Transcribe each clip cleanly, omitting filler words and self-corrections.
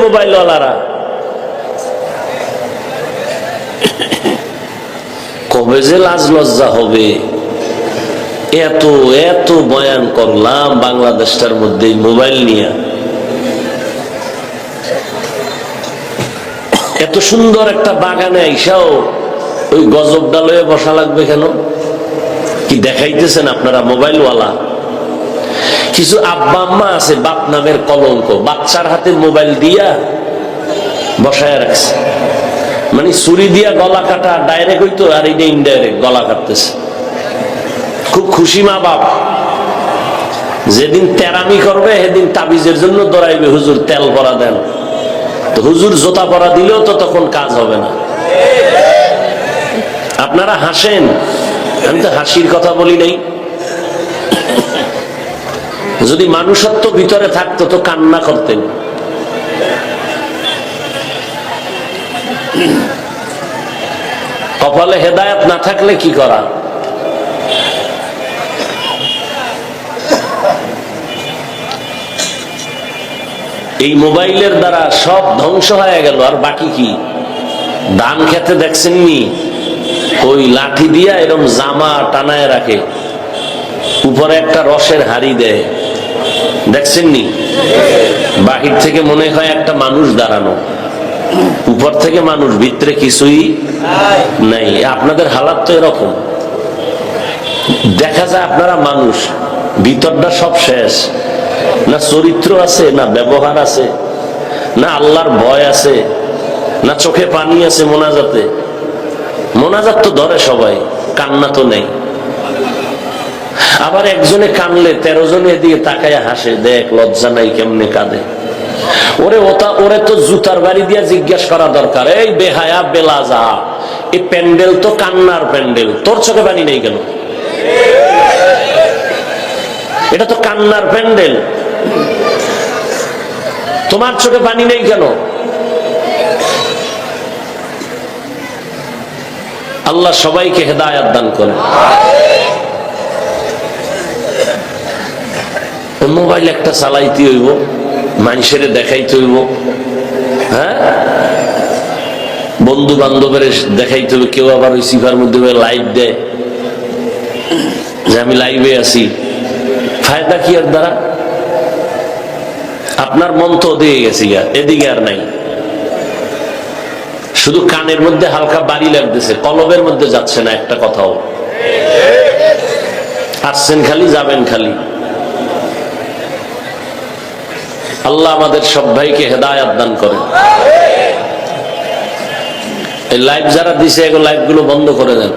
মোবাইলওয়ালারা কবে যে লাজ লজ্জা হবে। এত এত বয়ান করলাম বাংলাদেশটার মধ্যে মোবাইল নিয়ে, এত সুন্দর একটা বাগানে আইসাও ওই গজব ডালে বসা লাগবে কেন? কি দেখাইতেছেন আপনারা মোবাইলওয়ালা? কিছু আব্বা আম্মা আছে বাপ নামের কলঙ্ক, বাচ্চার হাতে মোবাইল দিয়া বসায় রাখছে, মানে ছুরি দিয়া গলা কাটা ডাইরেক্ট হইতো, আর এটা ইনডাইরেক্ট গলা কাটতেছে। খুব খুশি মা বাপ, যেদিন তেরামি করবে সেদিন তাবিজের জন্য দৌড়াইবে, হুজুর তেল পরা দেন। তো হুজুর জোতা পরা দিলেও তো তখন কাজ হবে না। আপনারা হাসেন, আমি তো হাসির কথা বলি নাই। যদি মানুষত্ব ভিতরে থাকতো তো কান্না করতেন। কপালে হেদায়েত না থাকলে কি করা? এই মোবাইলের দ্বারা সব ধ্বংস হয়ে গেল। আর বাকি কি? ধান খেতে দেখছেন নি, ওই লাঠি দিয়া এরকম জামা টানায় রাখে, উপরে একটা রসের হাড়ি দেয়, দেখছেন নি? বাহির থেকে মনে হয় একটা মানুষ দাঁড়ানো, উপর থেকে মানুষ, ভিতরে কিছুই নাই। আপনাদের হালাত তো এরকম। দেখা যায় আপনারা মানুষ, ভিতরটা সব শেষ। না চরিত্র আছে, না ব্যবহার আছে, না আল্লাহর ভয় আছে, না চোখে পানি আছে মোনাজাতে। মোনাজাত তো ধরে সবাই, কান্না তো নেই। আবার একজনে কানলে 13 জনে এদিকে তাকায় হাসে, দেখ লজ্জা নাই কেমনে কাঁদে। ওরে তো জুতার বাড়ি দিয়া জিজ্ঞাসা করা দরকার, এই বেহায়া বেলাজা, এই প্যান্ডেল তো কান্নার প্যান্ডেল, তোর চোখে পানি নেই কেন? এটা তো কান্নার প্যান্ডেল, তোমার চোখে পানি নেই কেন? আল্লাহ সবাইকে হেদায়েত দান করেন। মোবাইল একটা চালাইতে হইব, মানুষের দেখাইতে হইব, হ্যাঁ, বন্ধু বান্ধবের দেখাইতে হবে। কেউ আবার ওই সিফার মধ্যে লাইভ দেয় যে আমি লাইভে আছি। ফায়দা কি এর দ্বারা? আপনার মন তো দিয়ে গেছে, এদিকে আর নাই। শুধু কানের মধ্যে হালকা বাড়ি লাগতেছে, কলবের মধ্যে যাচ্ছে না একটা কথাও। আসছেন খালি, যাবেন খালি। আল্লাহ আমাদের সব ভাইকে হেদায়েত দান করেন। এই লাইভ যারা দিছে এগুলো লাইভ গুলো বন্ধ করে দেন।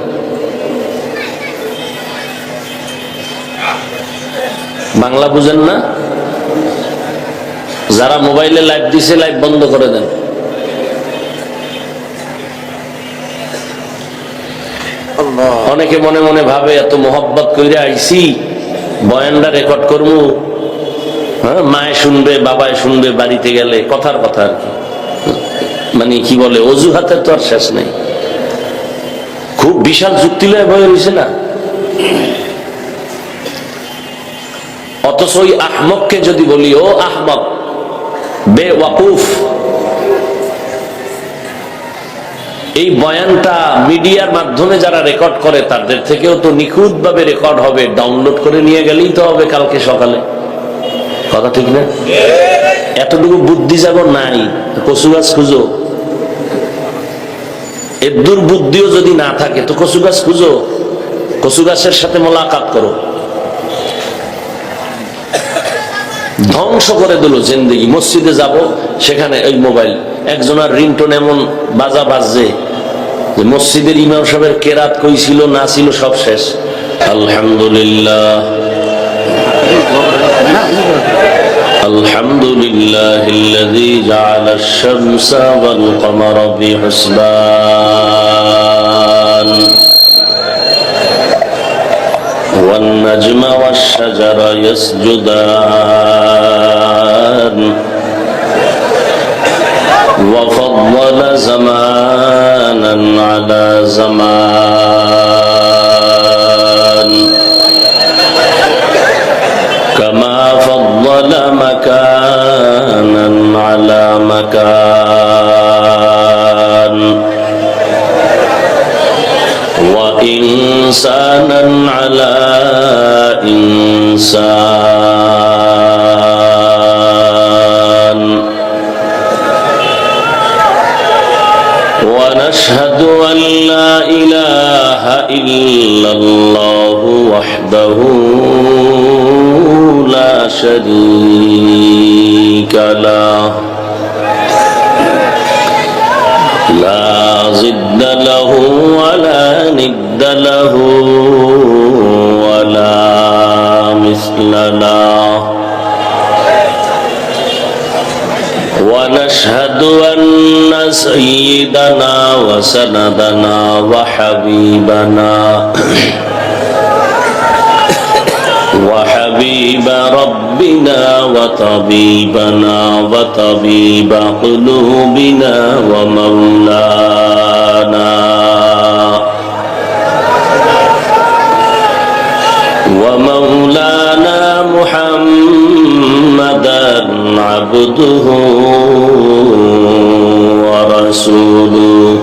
বাংলা বুঝেন না? যারা মোবাইলে লাইভ দিছে লাইভ বন্ধ করে দেন। অনেকে মনে মনে ভাবে এত মোহব্বত করে আইছি, বয়ানটা রেকর্ড করবো, হ্যাঁ, মায়ে শুনবে, বাবায় শুনবে, বাড়িতে গেলে কথার কথা আর কি। মানে কি বলে, অজুহাতের তো আর শেষ নেই। খুব বিশাল যুক্তিলয় বই হয়েছে না? অথচ ওই আহমককে যদি বলি, ও আহমক, বেওয়াকুফ, এই বয়ানটা মিডিয়ার মাধ্যমে যারা রেকর্ড করে তাদের থেকেও তো নিখুঁত ভাবে রেকর্ড হবে, ডাউনলোড করে নিয়ে গেলেই তো হবে কালকে সকালে। কথা ঠিক না? এতটুকু বুদ্ধি যাব নাই, কচু গাছ খুঁজো। এর দুর্বুদ্ধিও যদি না থাকে তো কচু গাছ খুঁজো, কচু গাছের সাথে মোলাকাত করো। ধ্বংস করে দিল জিন্দেগি। মসজিদে যাব, সেখানে ওই মোবাইল, একজনের রিংটোন এমন বাজা বাজছে যে মসজিদের ইমাম সাহেবের কেরাত কই ছিল না ছিল সব শেষ। আলহামদুলিল্লাহ, আলহামদুলিল্লাহিল্লাযী জাআলাশ শামসা ওয়াল কমারা বিহুসবান والنجم والشجر يسجدان وفضل زمانا على زمان كما فضل مكانا على مكان وإنسانا على إنسان ونشهد أن لا إله إلا الله وحده لا شريك له لا ضد له ولا ند له ولا مثل له ونشهد أن سيدنا وسندنا وحبيب ربنا وطبيبنا وطبيب قلوبنا ومولانا محمدا عبده ورسوله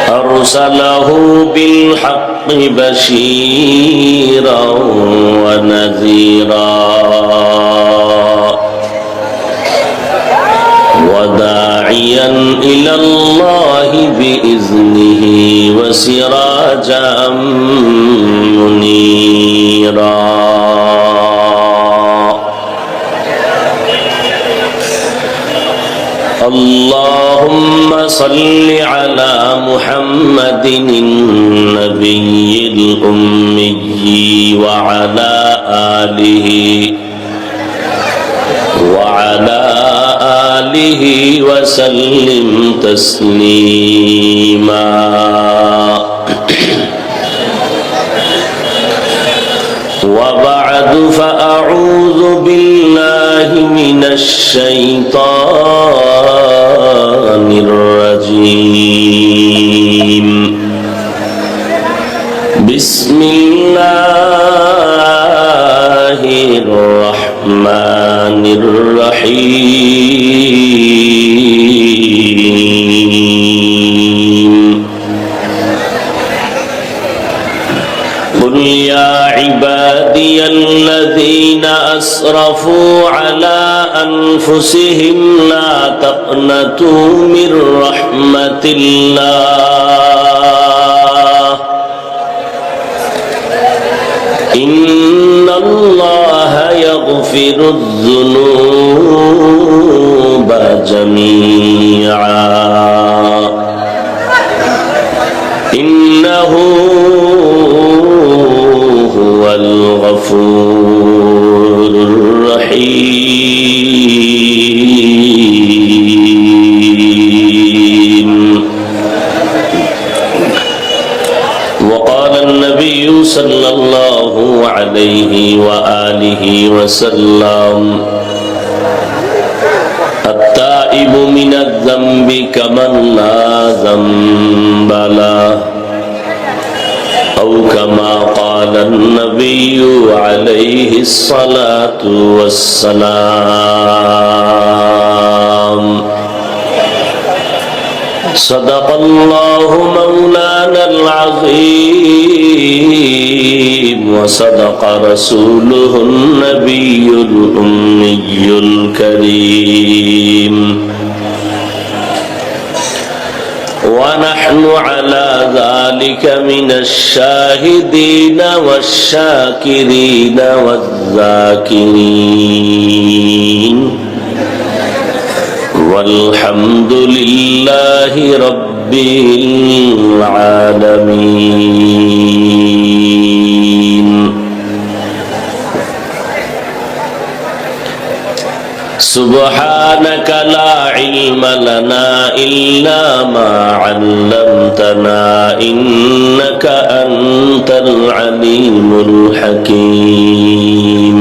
أرسله بالحق بشيرا ونذيرا وداعيا إلى الله بإذنه وسراجا منيرا اللهم صل على محمد النبي الأمي وعلى آله وسلم تسليما وبعد فأعوذ بالله من الشيطان الرجيم بسم الله الرحمن الرحيم قل يا عبادي الذين أسرفوا على أنفسهم لا تقنطوا من رحمة الله إن الله يغفر الذنوب جميعا إنه هو الغفور الرحيم وقال النبي صلى الله عليه وآله وسلم التائب من الذنب كمن لا ذنب له أو كما قال النبي عليه الصلاة والسلام صدق الله مولانا العظيم وصدق رسوله النبي الأمي الكريم ونحن على ذلك من الشاهدين والشاكرين والذاكرين والحمد لله رب العالمين سبحانك لا علم لنا إلا ما علمتنا إنك أنت العليم الحكيم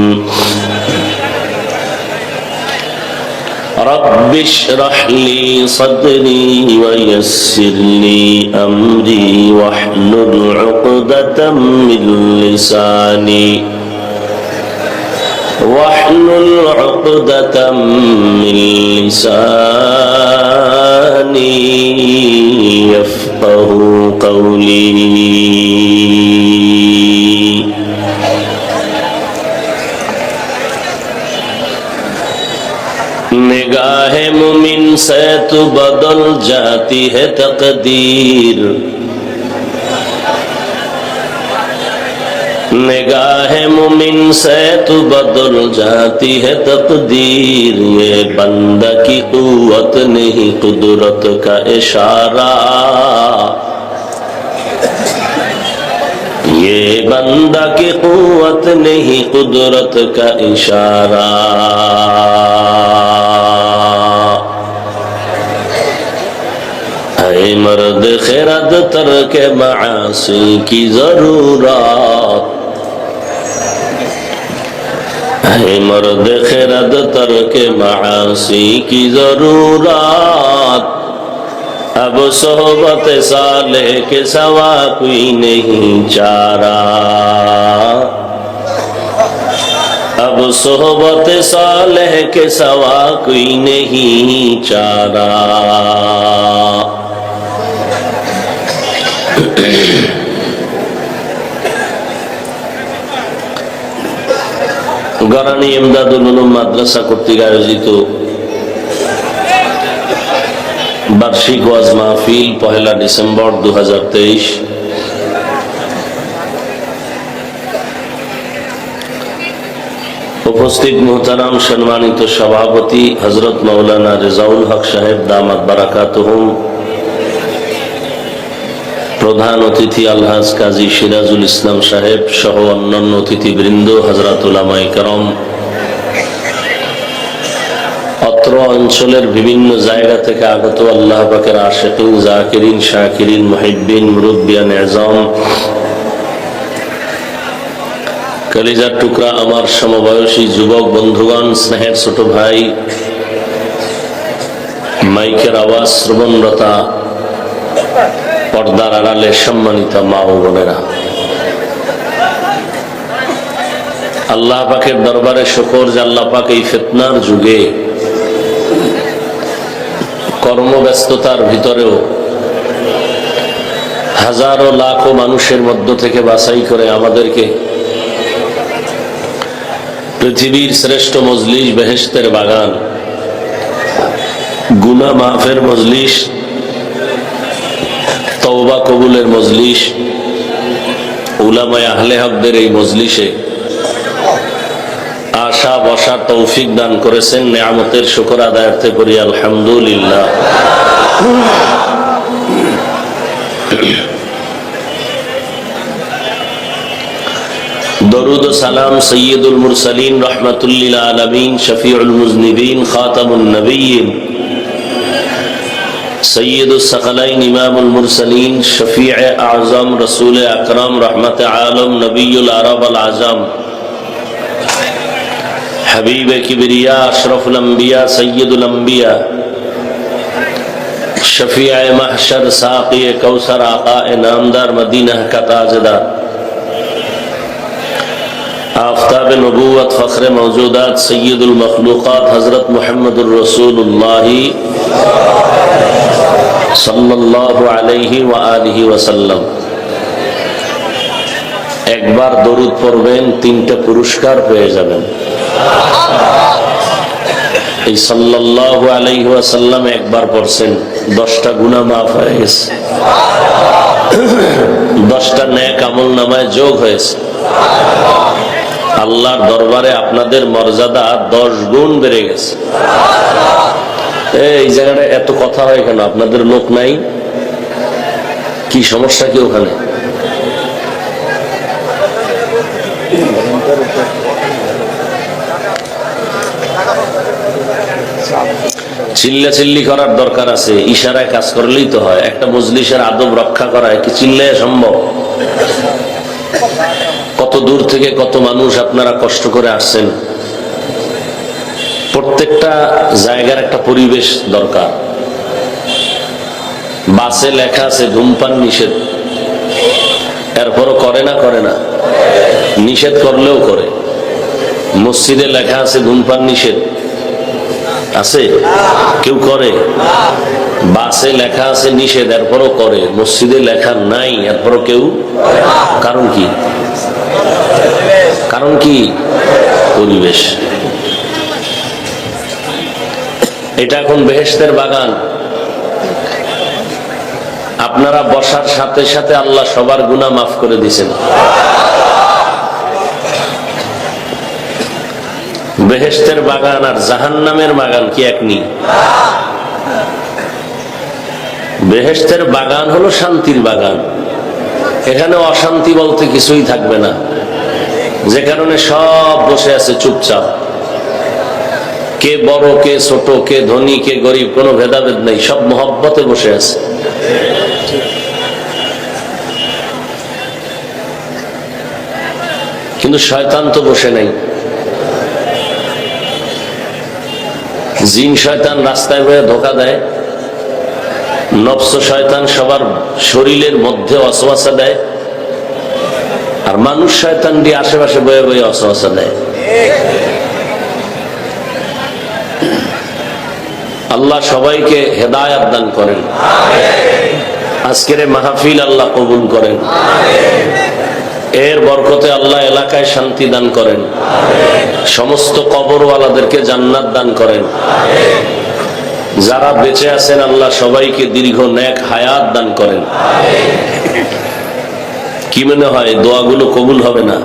رب اشرح لي صدري ويسر لي أمري واحلل عقدة من لساني واحلل عقدة من لساني يفقهوا قولي निगाह मुमिन से तो बदल जाती है तकदीर निगाह मुमिन से तो बदल जाती है तकदीर ये बंदा की कुव्वत नहीं कुदरत का इशारा ये बंदा की कुव्वत नहीं कुदरत का इशारा ऐ मर्द खिरद तर्क मासी की जरूरत ऐ मर्द खिरद तर्क मासी की जरूरत अब सोहबत साले के सवा कोई नहीं चारा अब सोहबत साले के सवा कोई नहीं चारा গরানি ইমদাদুল উলুম মাদ্রাসা কর্তৃক আয়োজিত বার্ষিক ওয়াজ মাহফিল 1 ডিসেম্বর 2023 উপস্থিত মুহতারাম সম্মানিত সভাপতি হযরত মাওলানা রেজাউল হক সাহেব দামাত বারাকাতুহুম প্রধান অতিথি আলহাজ কাজী সিরাজুল ইসলাম সাহেব সহ অন্যান্য অতিথিবৃন্দ হযরত উলামায়ে কেরাম অত্র অঞ্চলের বিভিন্ন জায়গা থেকে আগত আল্লাহ পাকের আশিকিন জাকিরিন শাকিরিন মুহিব্বিন মুরব্বিয়ান আযম কলিজার টুকরা আমার সমবয়সী যুবক বন্ধুগণ স্নেহের ছোট ভাই মাইকের আওয়াজ শ্রবণরতা পর্দার আড়ালে সম্মানিত মা ও বোনেরা আল্লাহ পাকের দরবারে শুকর যে আল্লাহ পাক এই ফিতনার যুগে কর্মব্যস্ততার ভিতরেও হাজারো লাখো মানুষের মধ্য থেকে বাছাই করে আমাদেরকে পৃথিবীর শ্রেষ্ঠ মজলিস বেহেশতের বাগান গুনাহ মাফের মজলিস তওবা কবুলের মজলিস উলামায়ে আহলে হকদের এই মজলিসে আশা বসার তৌফিক দান করেছেন নিয়ামতের শুকর আদায়ার্থে করি আলহামদুলিল্লাহ দরুদ ও সালাম সৈয়দুল মুরসালিন রাহমাতুল লিল আলামিন শফিউল মুজনিবিন খাতামুন নবিয়্যিন সৈয়দুস সাকালাইন ইমামুল মুরসালিন শফিউ আযম রাসূল আকরাম রহমত আলম নবিয়ুল আরব আল আযম হাবিব কিবরিয়া আশরাফুল আম্বিয়া সৈয়দুল আম্বিয়া শফিউ মাহশর সাকি কৌসর আকা নামদার মদিনা का ताजदार आफताब नबूवत फख्र मौजूदात सैयदुल मखलूकात हजरत मुहम्मदुर रसूलुल्लाह सल्लल्लाहु अलैहि व आलिहि वसल्लम একবার দরুদ পড়বেন তিনটা পুরস্কার পেয়ে যাবেন এই সাল্লাল্লাহু আলাইহি ওয়াসাল্লাম একবার পড়ছেন 10টা গুনাহ মাফ হয়ে গেছে 10টা নেক আমল নামায় যোগ হয়েছে আল্লাহর দরবারে আপনাদের মর্যাদা 10 গুণ বেড়ে গেছে এই জায়গাটা এত কথা হয় কেন আপনাদের লোক নাই কি সমস্যা কি ওখানে চিল্লাচিল্লি করার দরকার আছে ইশারায় কাজ করলেই তো হয় একটা মজলিসের আদব রক্ষা করা কি চিল্লায় সম্ভব কত দূর থেকে কত মানুষ আপনারা কষ্ট করে আসছেন প্রত্যেকটা জায়গার একটা পরিবেশ দরকার বাসে লেখা আছে ধূমপান নিষেধ এরপরও করে না নিষেধ করলেও করে মসজিদে লেখা আছে ধূমপান নিষেধ, আছে? কেউ করে? বাসে লেখা আছে নিষেধ, এরপরও করে। মসজিদে লেখা নাই, এরপরও কেউ। কারণ কি? কারণ কি? পরিবেশ। এটা এখন বেহেশতের বাগান। আপনারা বসার সাথে সাথে আল্লাহ সবার গুনাহ মাফ করে দিয়েছেন। বেহেশতের বাগান আর জাহান্নামের বাগান কি এক নি? বেহেশতের বাগান হলো শান্তির বাগান। এখানে অশান্তি বলতে কিছুই থাকবে না, যে কারণে সব বসে আছে চুপচাপ। কে বড়, কে ছোট, কে ধনী, কে গরিব, কোনো ভেদাভেদ নেই, সব মহব্বতে বসে আছে। কিন্তু শয়তান তো বসে নাই। জিন শয়তান রাস্তায় বয়ে ধোকা দেয়, নফস শয়তান সবার শরীরের মধ্যে ওয়াসওয়াসা দেয়, আর মানুষ শয়তান দিয়ে আশেপাশে বয়ে বয়ে ওয়াসওয়াসা দেয়। আল্লাহ সবাইকে হেদায়েত দান করেন। আজকের মাহফিল আল্লাহ কবুল করেন। এর বরকতে আল্লাহ এলাকায় শান্তি দান করেন। সমস্ত কবরওয়ালাদেরকে জান্নাত দান করেন। যারা বেঁচে আছেন আল্লাহ সবাইকে দীর্ঘ নেক হায়াত দান করেন। কি মনে হয় দোয়াগুলো কবুল হবে না?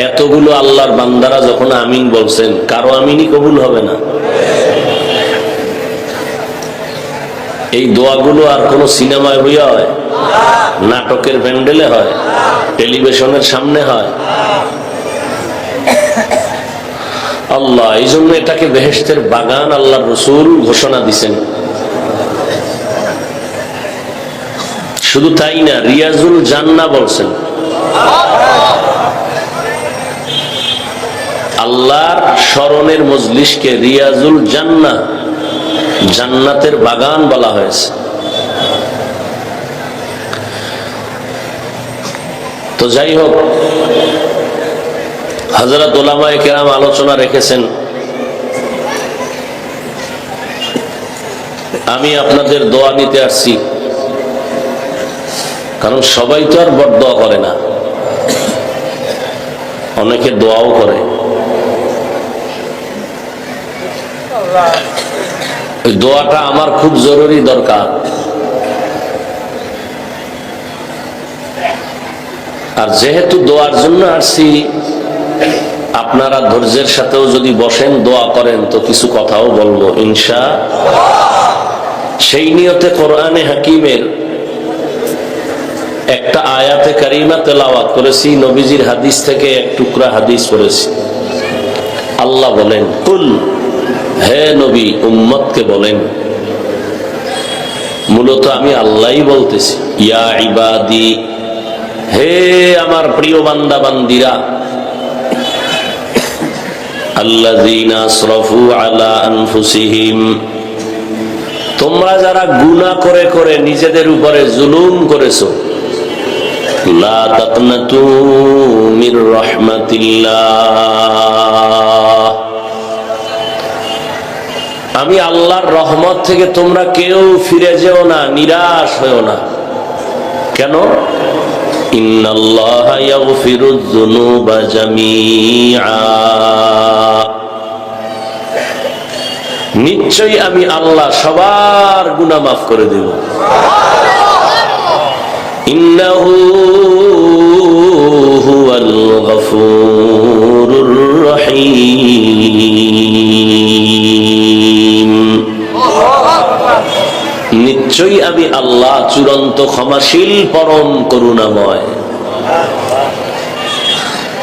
এতগুলো আল্লাহর বান্দারা যখন আমিন বলছেন, কারো আমিনই কবুল হবে না? এই দোয়াগুলো আর কোন সিনেমায় হইয়া হয়? নাটকের প্যান্ডেলে হয়? টেলিভিশনের সামনে হয়? আল্লাহ এই জন্য এটাকে বেহেশতের বাগান আল্লাহর রাসূল ঘোষণা দিছেন। শুধু তাই না, রিয়াজুল জান্নাহ বলছেন। আল্লাহর স্মরণের মজলিসকে রিয়াজুল জান্নাহ, জান্নাতের বাগান বলা হয়েছে। তো যাই হোক, হযরত উলামায়ে কেরাম আলোচনা রেখেছেন। আমি আপনাদের দোয়া নিতে আসছি, কারণ সবাই তো আর বড়দোয়া করে না, অনেকে দোয়াও করে। ওই দোয়াটা আমার খুব জরুরি দরকার। আর যেহেতু দোয়ার জন্য আসছি, আপনারা ধৈর্যের সাথেও যদি বসেন দোয়া করেন তো কিছু কথাও বলবো ইনশাআল্লাহ। সেই নিয়তে কোরআনে হাকিমের একটা আয়াতে কারিমা তেলাওয়াত করেছি, নবীজির হাদিস থেকে এক টুকরা হাদিস পড়েছি। আল্লাহ বলেন, কুল, হে নবী উম্মতকে বলেন। মূলত আমি আল্লাহই বলতেছি, ইয়া ইবাদি, হে আমার প্রিয় বান্দা বান্দিরা, আল্লাযীনা আসরাফু আলা আনফুসিহিম, তোমরা যারা গুনাহ করে করে নিজেদের উপরে জুলুম করেছো, লা তাকনাতু মির রাহমাতিল্লাহ, আমি আল্লাহর রহমত থেকে তোমরা কেউ ফিরে যেও না, নিরাশ হয়েও না। কেন? ইন্নাল্লাহা ইয়াগফিরুয যুনুবা জামিআ, নিশ্চয়ই আমি আল্লাহ সবার গুনাহ মাফ করে দেব। ইন্নাহু হুয়াল গফুরুর রহিম, নিশ্চয়ই আমি আল্লাহ চূড়ান্ত ক্ষমাশীল, পরম করুণাময়।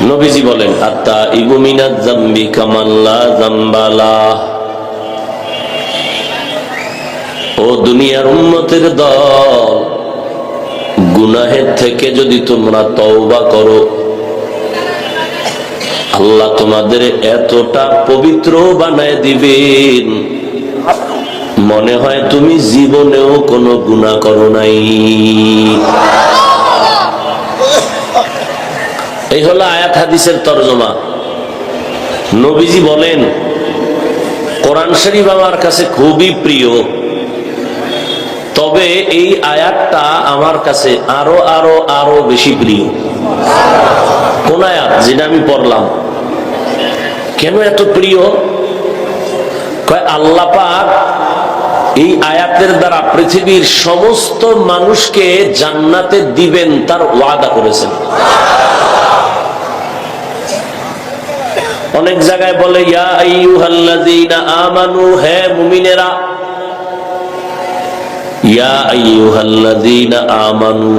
নবীজি বলেন, আত্তাইবু মিনাজ যামবি কামান লা যামবা লাহ, ও দুনিয়ার উম্মতের দল, গুনাহের থেকে যদি তোমরা তওবা করো, আল্লাহ তোমাদের এতটা পবিত্র বানায় দিবেন মনে হয় তুমি জীবনেও কোনো গুনাহ করো নাই। এই হলো আয়াত হাদিসের তরজমা। নবীজি বলেন, কোরআন শরীফ আমার কাছে খুবই প্রিয়, তবে এই আয়াতটা আমার কাছে আরো আরো আরো বেশি প্রিয়। কোন আয়াত? যেটা আমি পড়লাম। কেন এত প্রিয়? কয় আল্লাহ পাক এই আয়াতের দ্বারা পৃথিবীর সমস্ত মানুষকে জান্নাতে দিবেন তার ওয়াদা করেছেন। অনেক জায়গায় বলে ইয়া আইয়ুহাল্লাযীনা আমানু, হে মুমিনেরা, ইয়া আইয়ুহাল্লাযীনা আমানু।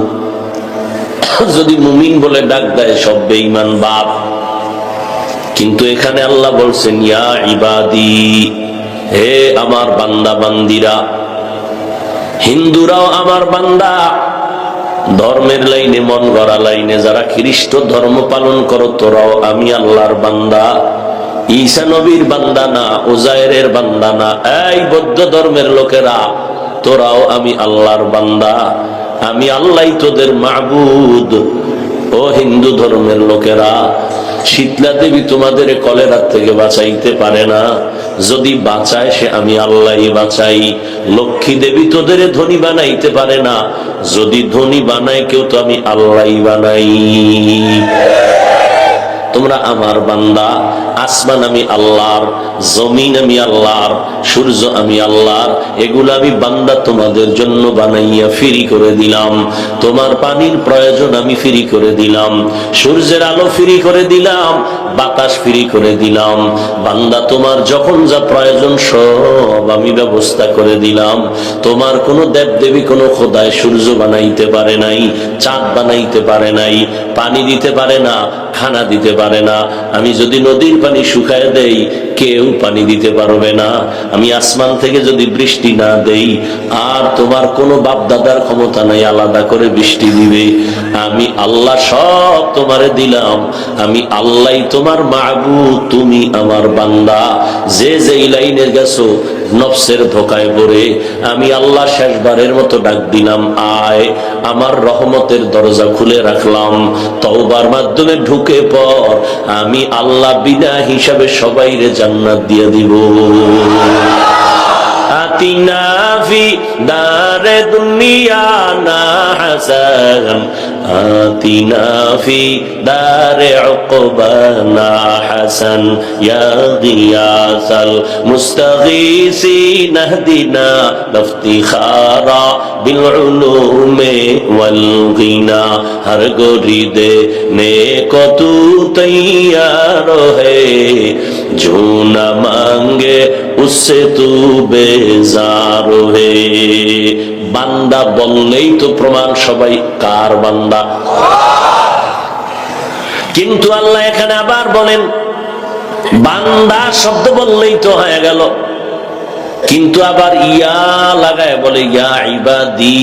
যদি মুমিন বলে ডাক দেয় সব বেঈমান বাপ, কিন্তু এখানে আল্লাহ বলছেন ইয়া ইবাদি, হে আমার বান্দা বান্দিরা। হিন্দুরাও আমার বান্দা, ধর্মের লাইনে মন গড়া লাইনে যারা খ্রিস্ট ধর্ম পালন করো তোরাও আমি আল্লাহর বান্দা। ঈসা নবীর বান্দা না, উজায়েরের বান্দা না। এই বৌদ্ধ ধর্মের লোকেরা, তোরাও আমি আল্লাহর বান্দা, আমি আল্লাহই তোদের মাবুদ। ও হিন্দু ধর্মের লোকেরা, শীতলা দেবী তোমাদের কলেরার থেকে বাঁচাইতে পারে না, যদি বাঁচায় সে আমি আল্লাহই বাঁচাই। লক্ষ্মী দেবী তোদের ধনী বানাইতে পারে না, যদি ধনী বানায় কেউ তো আমি আল্লাহই বানাই। তোমরা আমার বান্দা। আসমান আমি আল্লাহর, জমিন আমি আল্লাহর, সূর্য আমি আল্লাহর। এগুলো আমি বান্দা তোমাদের জন্য বানাইয়া ফ্রি করে দিলাম। তোমার পানির প্রয়োজন আমি ফ্রি করে দিলাম, সূর্যের আলো ফ্রি করে দিলাম, বাতাস ফ্রি করে দিলাম। বান্দা তোমার যখন যা প্রয়োজন সব আমি ব্যবস্থা করে দিলাম। তোমার কোনো দেবদেবী কোনো খোদায় সূর্য বানাইতে পারে নাই, চাঁদ বানাইতে পারে নাই, পানি দিতে পারে না, খানা দিতে পারে না। আমি যদি নদীর পানি শুকায় দেই কেউ পানি দিতে পারবে না। আমি আসমান থেকে যদি বৃষ্টি না দেই আর তোমার কোনো বাপ দাদার ক্ষমতা নাই আলাদা করে বৃষ্টি দিবে। আমি আল্লাহ সব তোমারে দিলাম। আমি আল্লাহই তোমার মাবুদ, তুমি আমার বান্দা। যে যেই লাইনে গেছো নফসের ধোকায় পড়ে আমি আল্লাহ শেষবারের মতো ডাক দিলাম, আয়। আমার রহমতের দরজা খুলে রাখলাম, তওবার মাধ্যমে ঢুকে পড়। আমি আল্লাহ বিনা হিসাবে সবাইরে জান্নাত দিয়ে দিব। আতিনা ফি দারে দুনিয়া না হাসান, আতিনা ফি দারে উকবানা হাসান, ইয়া গিয়াসাল মুস্তাগীসিন ইহদিনা ইফতিখারা বিল উলুমি ওয়াল গিনা। হর গরিদে নেকো তু তৈয়ার হে, जो न मांगे उससे तू बेजार হে। বান্দা বললেই তো প্রমাণ সবাই কার বান্দা। কিন্তু আল্লাহ এখানে আবার বলেন, বান্দা শব্দ বললেই তো হয়ে গেল, কিন্তু আবার ইয়া লাগায় বলে ইয়া ইবাদি,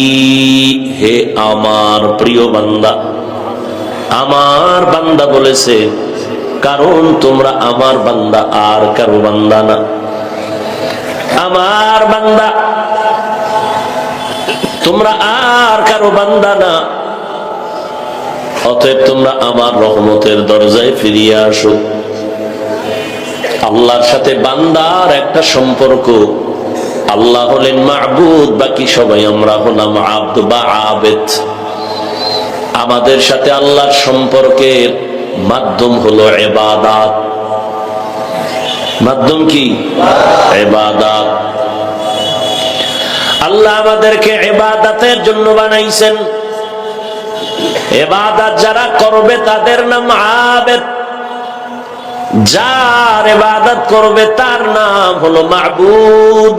হে আমার প্রিয় বান্দা। আমার বান্দা বলেছে কারণ তোমরা আমার বান্দা, আর কারো বান্দা না। আমার বান্দা, তোমরা আর কারো বান্দা না। অতএব তোমরা আমার রহমতের দরজায় ফিরিয়ে আসো। আল্লাহর সাথে বান্দার একটা সম্পর্ক। আল্লাহ হলেন মাবুদ, বাকি সবাই আমরা হলাম আব্দ বা আবেদ। আমাদের সাথে আল্লাহর সম্পর্কের মাধ্যম হলো ইবাদত। মাধ্যম কি? ইবাদত। আল্লাহ আমাদেরকে ইবাদতের জন্য বানাইছেন। ইবাদত যারা করবে তাদের নাম আবেদ, যার ইবাদত করবে তার নাম হলো মাবুদ।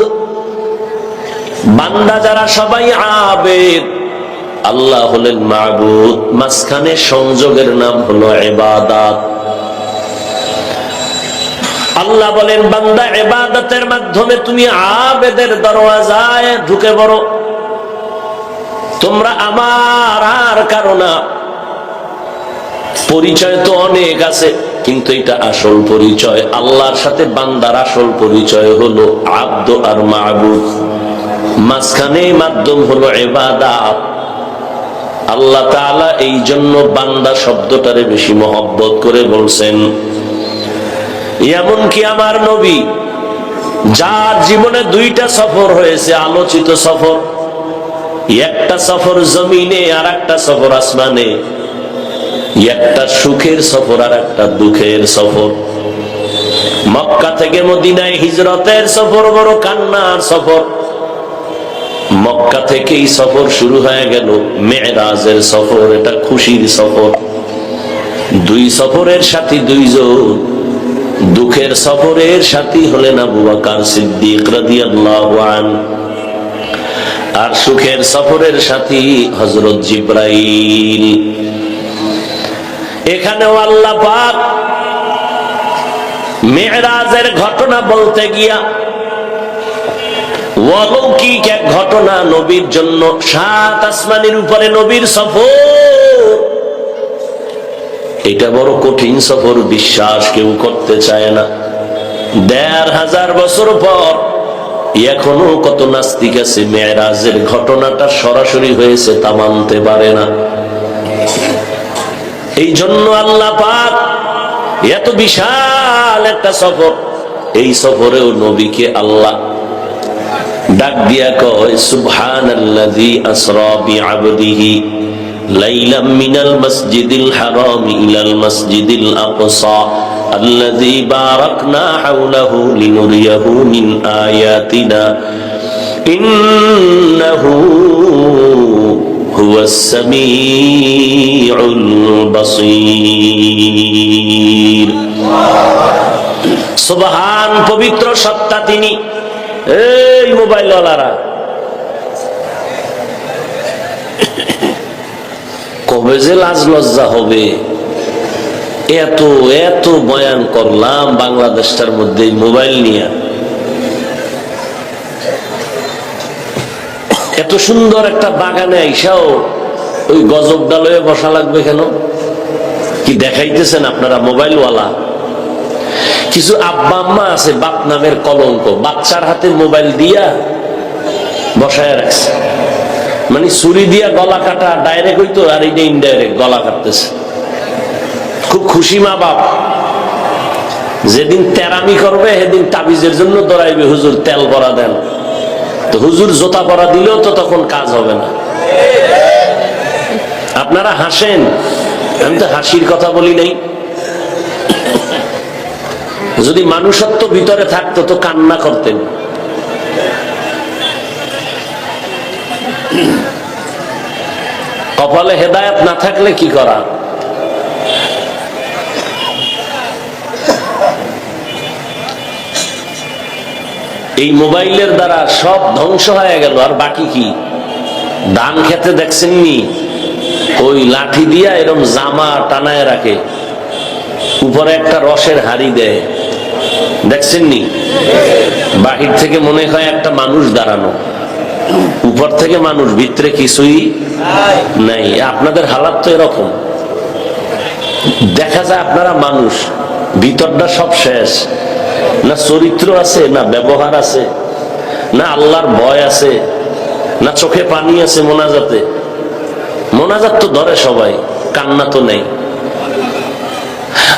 বান্দা যারা সবাই আবেদ, আল্লাহ হলেন মাবুদ, মাঝখানে সংযোগের নাম হলো ইবাদত। আল্লাহ বলেন বান্দা ইবাদতের মাধ্যমে তুমি আবেদের দরওয়াজায় ঢুকে পড়ো। তোমরা আমার আর কারো না। পরিচয় তো অনেক আছে, কিন্তু এটা আসল পরিচয়। আল্লাহর সাথে বান্দার আসল পরিচয় হলো আব্দ আর মাবুদ, মাঝখানে মাধ্যম হলো ইবাদত। আল্লাহ তাআলা এই জন্য বান্দা শব্দটারে বেশি মহব্বত করে বলছেন এমনকি আমার নবী যার জীবনে দুইটা সফর হয়েছে, আলোচিত সফর, একটা সফর জমিনে আর একটা সফর আসমানে, একটা সুখের সফর আর একটা দুঃখের সফর। মক্কা থেকে মদিনায় হিজরতের সফর বড় কান্নার সফর। মক্কা থেকেই সফর শুরু হয়ে গেল মেরাজের সফর, এটা খুশির সফর। দুই সফরের সাথী দুইজন, দুঃখের সফরের সাথী হলেন আবু বকর সিদ্দিক রাদিয়াল্লাহু আনহু, আর সুখের সফরের সাথী হযরত জিবরাইল। এখানেও আল্লাহ পাক মেরাজের ঘটনা বলতে গিয়া অলৌকিক এক ঘটনা, নবীর জন্য সাত আসমানের উপরে নবীর সফর, এটা বড় কঠিন সফর, বিশ্বাস কেউ করতে চায় না। ১৫০০ বছর পর এখনো কত নাস্তিক আছে মেরাজের ঘটনাটা সরাসরি হয়েছে তা মানতে পারে না। এই জন্য আল্লাহ পাক এত বিশাল একটা সফর, এই সফরেও নবীকে আল্লাহ ডাক দিয়া কয় সুবহানাল্লাযী আসরা বিআবদিহি লাইলাম মিনাল মাসজিদিল হারাম ইলাল মাসজিদিল আকসা আল্লাযী বারাকনা হাওলাহু লিনুরিয়াহু মিন আয়াতিনা ইন্নাহু হুয়াস সামিউল বাসীর। সুবহান, পবিত্র সত্তা তিনি। এই মোবাইল ওয়ালারা কবে যে লাজ লজ্জা হবে। এত এত বয়ান করলাম বাংলাদেশটার মধ্যে মোবাইল নিয়ে, এত সুন্দর একটা বাগানে আইসাও ওই গজব ডালয়ে বসা লাগবে কেন? কি দেখাইতেছেন আপনারা মোবাইলওয়ালা? কিছু আব্বা আম্মা আছে বাপ নামের কলঙ্ক, বাচ্চার হাতে মোবাইল দিয়া বসায় রাখছে, মানে ছুরি দিয়া গলা কাটা ডাইরেক্ট হইতো, আর এইটা ইনডাইরেক্ট গলা কাটতেছে। খুব খুশি মা বাপ, যেদিন তেরামি করবে সেদিন তাবিজের জন্য দৌড়াইবে, হুজুর তেল পরা দেন। তো হুজুর জোতা পরা দিলেও তো তখন কাজ হবে না। আপনারা হাসেন, আমি তো হাসির কথা বলি নাই। যদি মানুষত্ব ভিতরে থাকতো তো কান্না করতেন। কপালে হেদায়েত না থাকলে কি করা? এই মোবাইলের দ্বারা সব ধ্বংস হয়ে গেল, আর বাকি কি? ধান খেতে দেখছেননি ওই লাঠি দিয়া এরকম জামা টানায় রাখে, উপরে একটা রসের হাড়ি দেয়, দেখছেননি? বাহির থেকে মনে হয় একটা মানুষ দাঁড়ানো, উপর থেকে মানুষ, ভিতরে কিছুই নাই। আপনাদের হালাত তো এরকম, দেখা যায় আপনারা মানুষ, ভিতরটা সব শেষ। না চরিত্র আছে, না ব্যবহার আছে, না আল্লাহর ভয় আছে, না চোখে পানি আছে মোনাজাতে। মোনাজাত তো ধরে সবাই, কান্না তো নেই।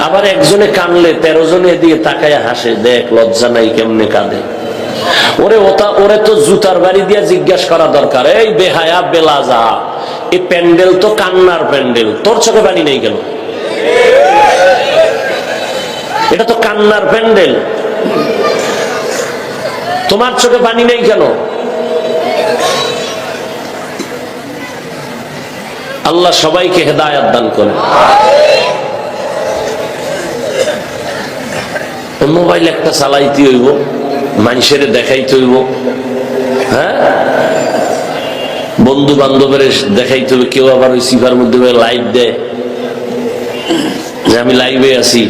আবার একজনে কানলে 13 জনে এদিকে তাকায় হাসে, দেখ লজ্জা নাই কেমনে কাঁদে। ওরে তো জুতার বাড়ি দিয়া জিজ্ঞাসা করা দরকার, এই বেহায়া বেলাজা, এই প্যান্ডেল তো কান্নার প্যান্ডেল, তোর চোখে পানি নেই কেন? এটা তো কান্নার প্যান্ডেল, তোমার চোখে পানি নেই কেন? আল্লাহ সবাইকে হেদায়েত দান করে। মোবাইল একটা চালাইতে হইব, মানুষের দেখাইতে হইব, হ্যাঁ, বন্ধু বান্ধবের দেখাইতে হবে। কেউ আবার ওই সিফার মধ্যে লাইভ দেয় যে আমি লাইভে আছি,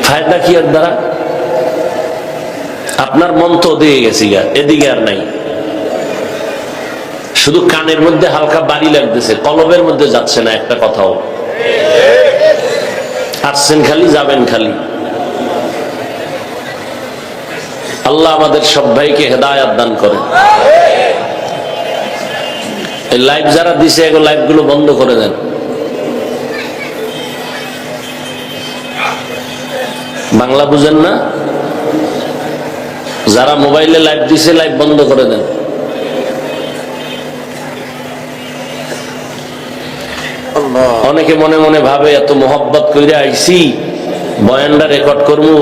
ফায়দা কি এর দ্বারা? আপনার মন তো দিয়ে গেছি গা, এদিকে আর নাই, শুধু কানের মধ্যে হালকা বাড়ি লাগতেছে, কলবের মধ্যে যাচ্ছে না একটা কথাও। আসছেন খালি, যাবেন খালি। আল্লাহ আমাদের সব ভাইকে হেদায়েত দান করেন। এই লাইভ যারা দিছে এগুলো লাইভ গুলো বন্ধ করে দেন। বাংলা বুঝেন না? যারা মোবাইলে লাইভ দিছে লাইভ বন্ধ করে দেন। অনেকে মনে মনে ভাবে এত মোহব্বত করে আইছি, বয়ানটা রেকর্ড করবো,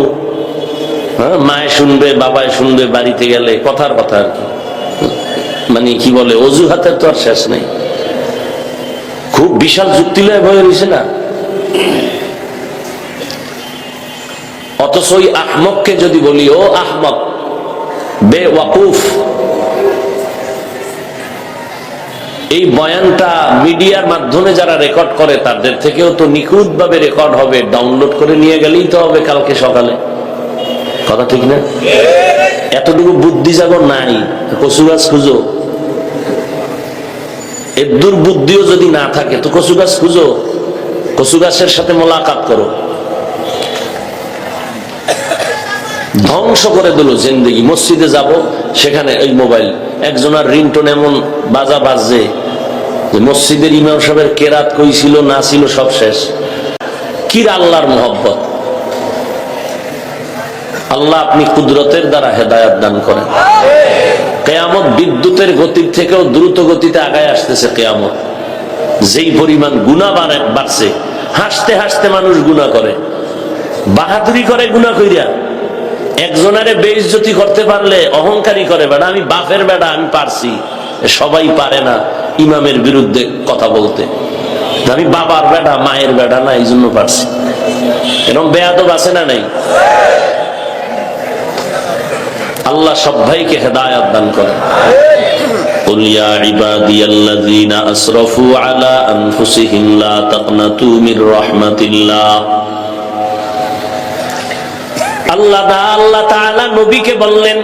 হ্যাঁ, মায়ে শুনবে, বাবায় শুনবে, বাড়িতে গেলে কথার কথা আর কি, মানে কি বলে, অজুহাতের তো আর শেষ নেই। খুব বিশাল যুক্তি লয় বয়ে রয়েছে না। অথচ ওই আহমককে যদি বলি, ও আহমক, বেওয়াকুফ, এই বয়ানটা মিডিয়ার মাধ্যমে যারা রেকর্ড করে তাদের থেকেও তো নিখুঁত ভাবে রেকর্ড হবে, ডাউনলোড করে নিয়ে গেলেই তো হবে কালকে সকালে। কথা ঠিক না? এতটুকু বুদ্ধি যাগর নাই, কচু গাছ খুঁজো। এদুর বুদ্ধিও যদি না থাকে তো কচু গাছ খুঁজো, কচু গাছের সাথে মোলাকাত করো। ধ্বংস করে দিল জিন্দেগি। মসজিদে যাব, সেখানে এই মোবাইল, একজনের রিংটোন এমন বাজা বাজছে যে মসজিদের ইমাম সাহেবের কেরাত কই ছিল না ছিল সব শেষ। কি আল্লাহর মোহব্বত! আল্লাহ আপনি কুদরতের দ্বারা হেদায়েত দান করেন। কিয়ামত বিদ্যুতের গতির থেকেও দ্রুত গতিতে আগায় আসতেছে কিয়ামত। যেই পরিমাণ গুনাহ বাড়ছে, হাসতে হাসতে মানুষ গুনাহ করে, বাহাদুরি করে গুনাহ কইরা। একজনারে বেইজ্জতি করতে পারলে অহংকারী করে, বেটা আমি বাপের বেটা, আমি পারছি। সবাই পারে না ইমামের বিরুদ্ধে কথা বলতে, আমি বাবার বেটা, মায়ের বেটা না, এই জন্য পারছি। এরকম বেয়াদব আছে না নাই? আল্লাহ সব ভাইকে হেদায়েত দান করেন। قل يا عبادي الذين أسرفوا على أنفسهم لا تقنطوا من رحمة الله। আল্লাহ তাআলা নবীকে বললেন,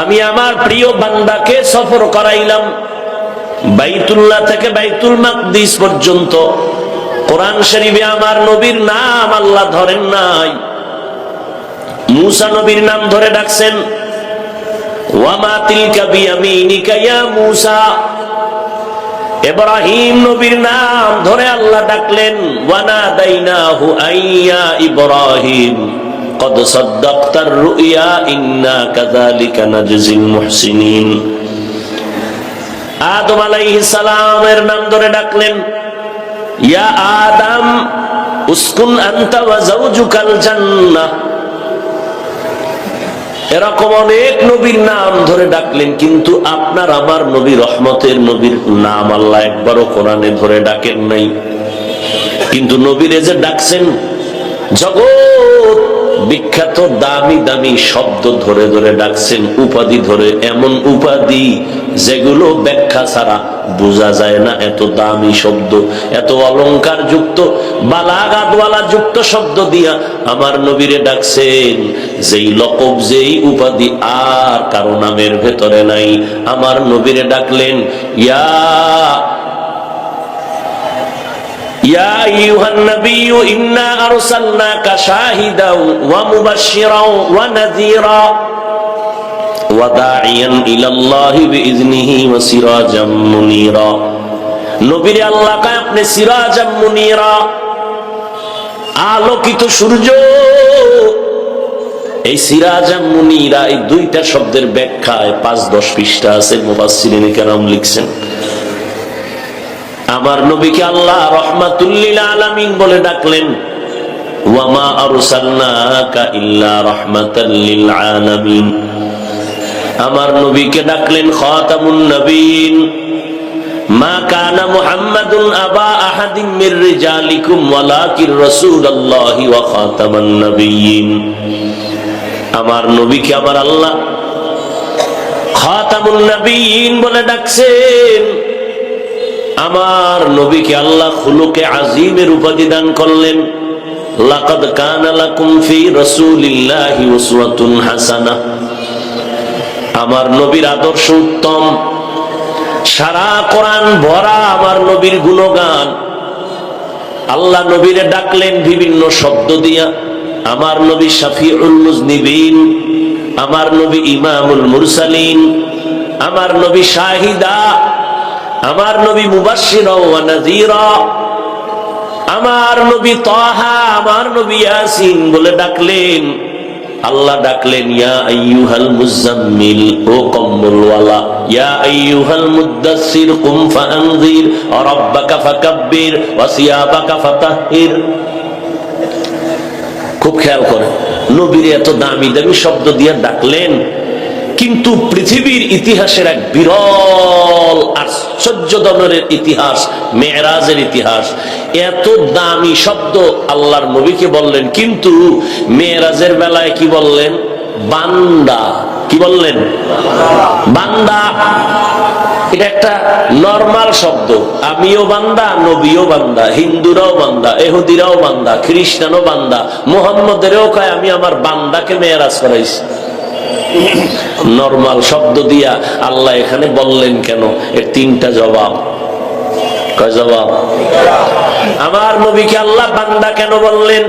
আমি আমার প্রিয় বান্দাকে সফর করাইলাম বাইতুল্লাহ থেকে বাইতুল মাকদিস পর্যন্ত। কোরআন শরীফে আমার নবীর নাম আল্লাহ ধরেন নাই, মূসা নবীর নাম ধরে ডাকছেন, ওয়ামা তিলকা বিয়ামিনিকা ইয়া মূসা। ইব্রাহিম নবীর নাম ধরে আল্লাহ ডাকলেন, ওয়ানাদাইনাহু আইয়া ইব্রাহিম কদ সাদ্দাকতার রুইয়া ইন্না কাযালিকা নাজজিল মুহসিনিন। আদম আলাইহিস সালামের নাম ধরে ডাকলেন, ইয়া আদম উসকুন আনতা ওয়া যাওজুকাল জান্নাহ। এরকম অনেক নবীর নাম ধরে ডাকলেন, কিন্তু আপনার আমার নবী, রহমতের নবীর নাম আল্লাহ একবারও কোরআনে ধরে ডাকেন নাই। কিন্তু নবীরে যে ডাকছেন, জগৎ বিখ্যাত দামি দামি শব্দ ধরে ধরে ডাকছেন, উপাধি ধরে, এমন উপাধি যেগুলো ব্যাখ্যা ছাড়া বোঝা যায় না। এত দামি শব্দ, এত অলংকার যুক্ত, বালাগাতওয়ালা যুক্ত শব্দ দিয়া আমার নবীরে ডাকছেন, যেই লকব, যেই উপাধি আর কারো নামের ভেতরে নাই। আমার নবীরে ডাকলেন, ইয়া আইয়ুহান নাবিয়্যু ইন্না আরসালনাকা শাহিদাও ওয়া মুবাশশিরাও ওয়া নাযীরা ওয়া দাঈয়ান ইলাল্লাহি বিইজনিহি ওয়া সিরাজাম মুনীরা। নবীরে আল্লাহ কয় আপনি সিরাজাম মুনীরা, আলোকিত সূর্য। এই সিরাজাম মুনীরা, এই দুইটা শব্দের ব্যাখ্যায় 5-10 পৃষ্ঠা আছে, মুফাসসিরিনে কেরাম লিখছেন। আমার নবীকে আল্লাহ রাহমাতুল লিল আলামিন বলে ডাকলেন, ওয়া মা আরসালনাকা ইল্লা রাহমাতাল লিল আলামিন। আমার নবীকে ডাকলেন খাতামুন নবিয়্যিন, মা কানা মুহাম্মাদুন আবা আহাদিন মির রিজালিকুম ওয়ালাকিন রাসূলুল্লাহি ওয়া খাতামান নবিয়্যিন। আমার নবীকে আমার আল্লাহ খাতামুন নবিয়্যিন বলে ডাকছেন। আমার নবীকে আল্লাহ খুলুকে আজিমের উপাধি দান করলেন। লাকাদ কানা লাকুম ফি রাসূলিল্লাহি উসওয়াতুন হাসানাহ। আমার নবীর আদর্শ উত্তম, সারা কোরআন ভরা আমার নবীর গুণগান। আল্লাহ নবীরে ডাকলেন বিভিন্ন শব্দ দিয়া। আমার নবী শাফিউল মুজনিবিন, আমার নবী ইমামুল মুরসালিন, আমার নবী শাহিদা, আমার নবী মুবাশশিরা ওয়া নাযীরা, আমার নবী তাহা, আমার নবী ইয়াসিন বলে ডাকলেন। আল্লাহ ডাকলেন ইয়া আইয়ুহাল মুজাম্মিল, ও কম্বলওয়ালা, ইয়া আইয়ুহাল মুদ্দাসসির কুম ফাআনযির ওয়া রাব্বাকা ফাকাব্বির ওয়া সিয়াবাকা ফাতাহহির। খুব খেয়াল করে, নবীর এত দামি দামি শব্দ দিয়ে ডাকলেন, কিন্তু পৃথিবীর ইতিহাসের এক বিরল আশ্চর্য ধরনের ইতিহাস, মেরাজের ইতিহাস। এত দামি শব্দ আল্লাহর নবীকে বললেন, কিন্তু মেরাজের বেলায় কি বললেন? বান্দা। কি বললেন? বান্দা। এটা একটা নরমাল শব্দ। আমিও বান্দা, নবীও বান্দা, হিন্দুরাও বান্দা, ইহুদিরাও বান্দা, খ্রিস্টানও বান্দা, মুহাম্মদেরও কয় আমি আমার বান্দাকে মেরাজ করাইছি। নরমাল শব্দ দিয়া আল্লাহ এখানে বললেন কেন? এর তিনটা জবাব। কয় জবাব? আমার নবীকে আল্লাহ বান্দা কেন বললেন?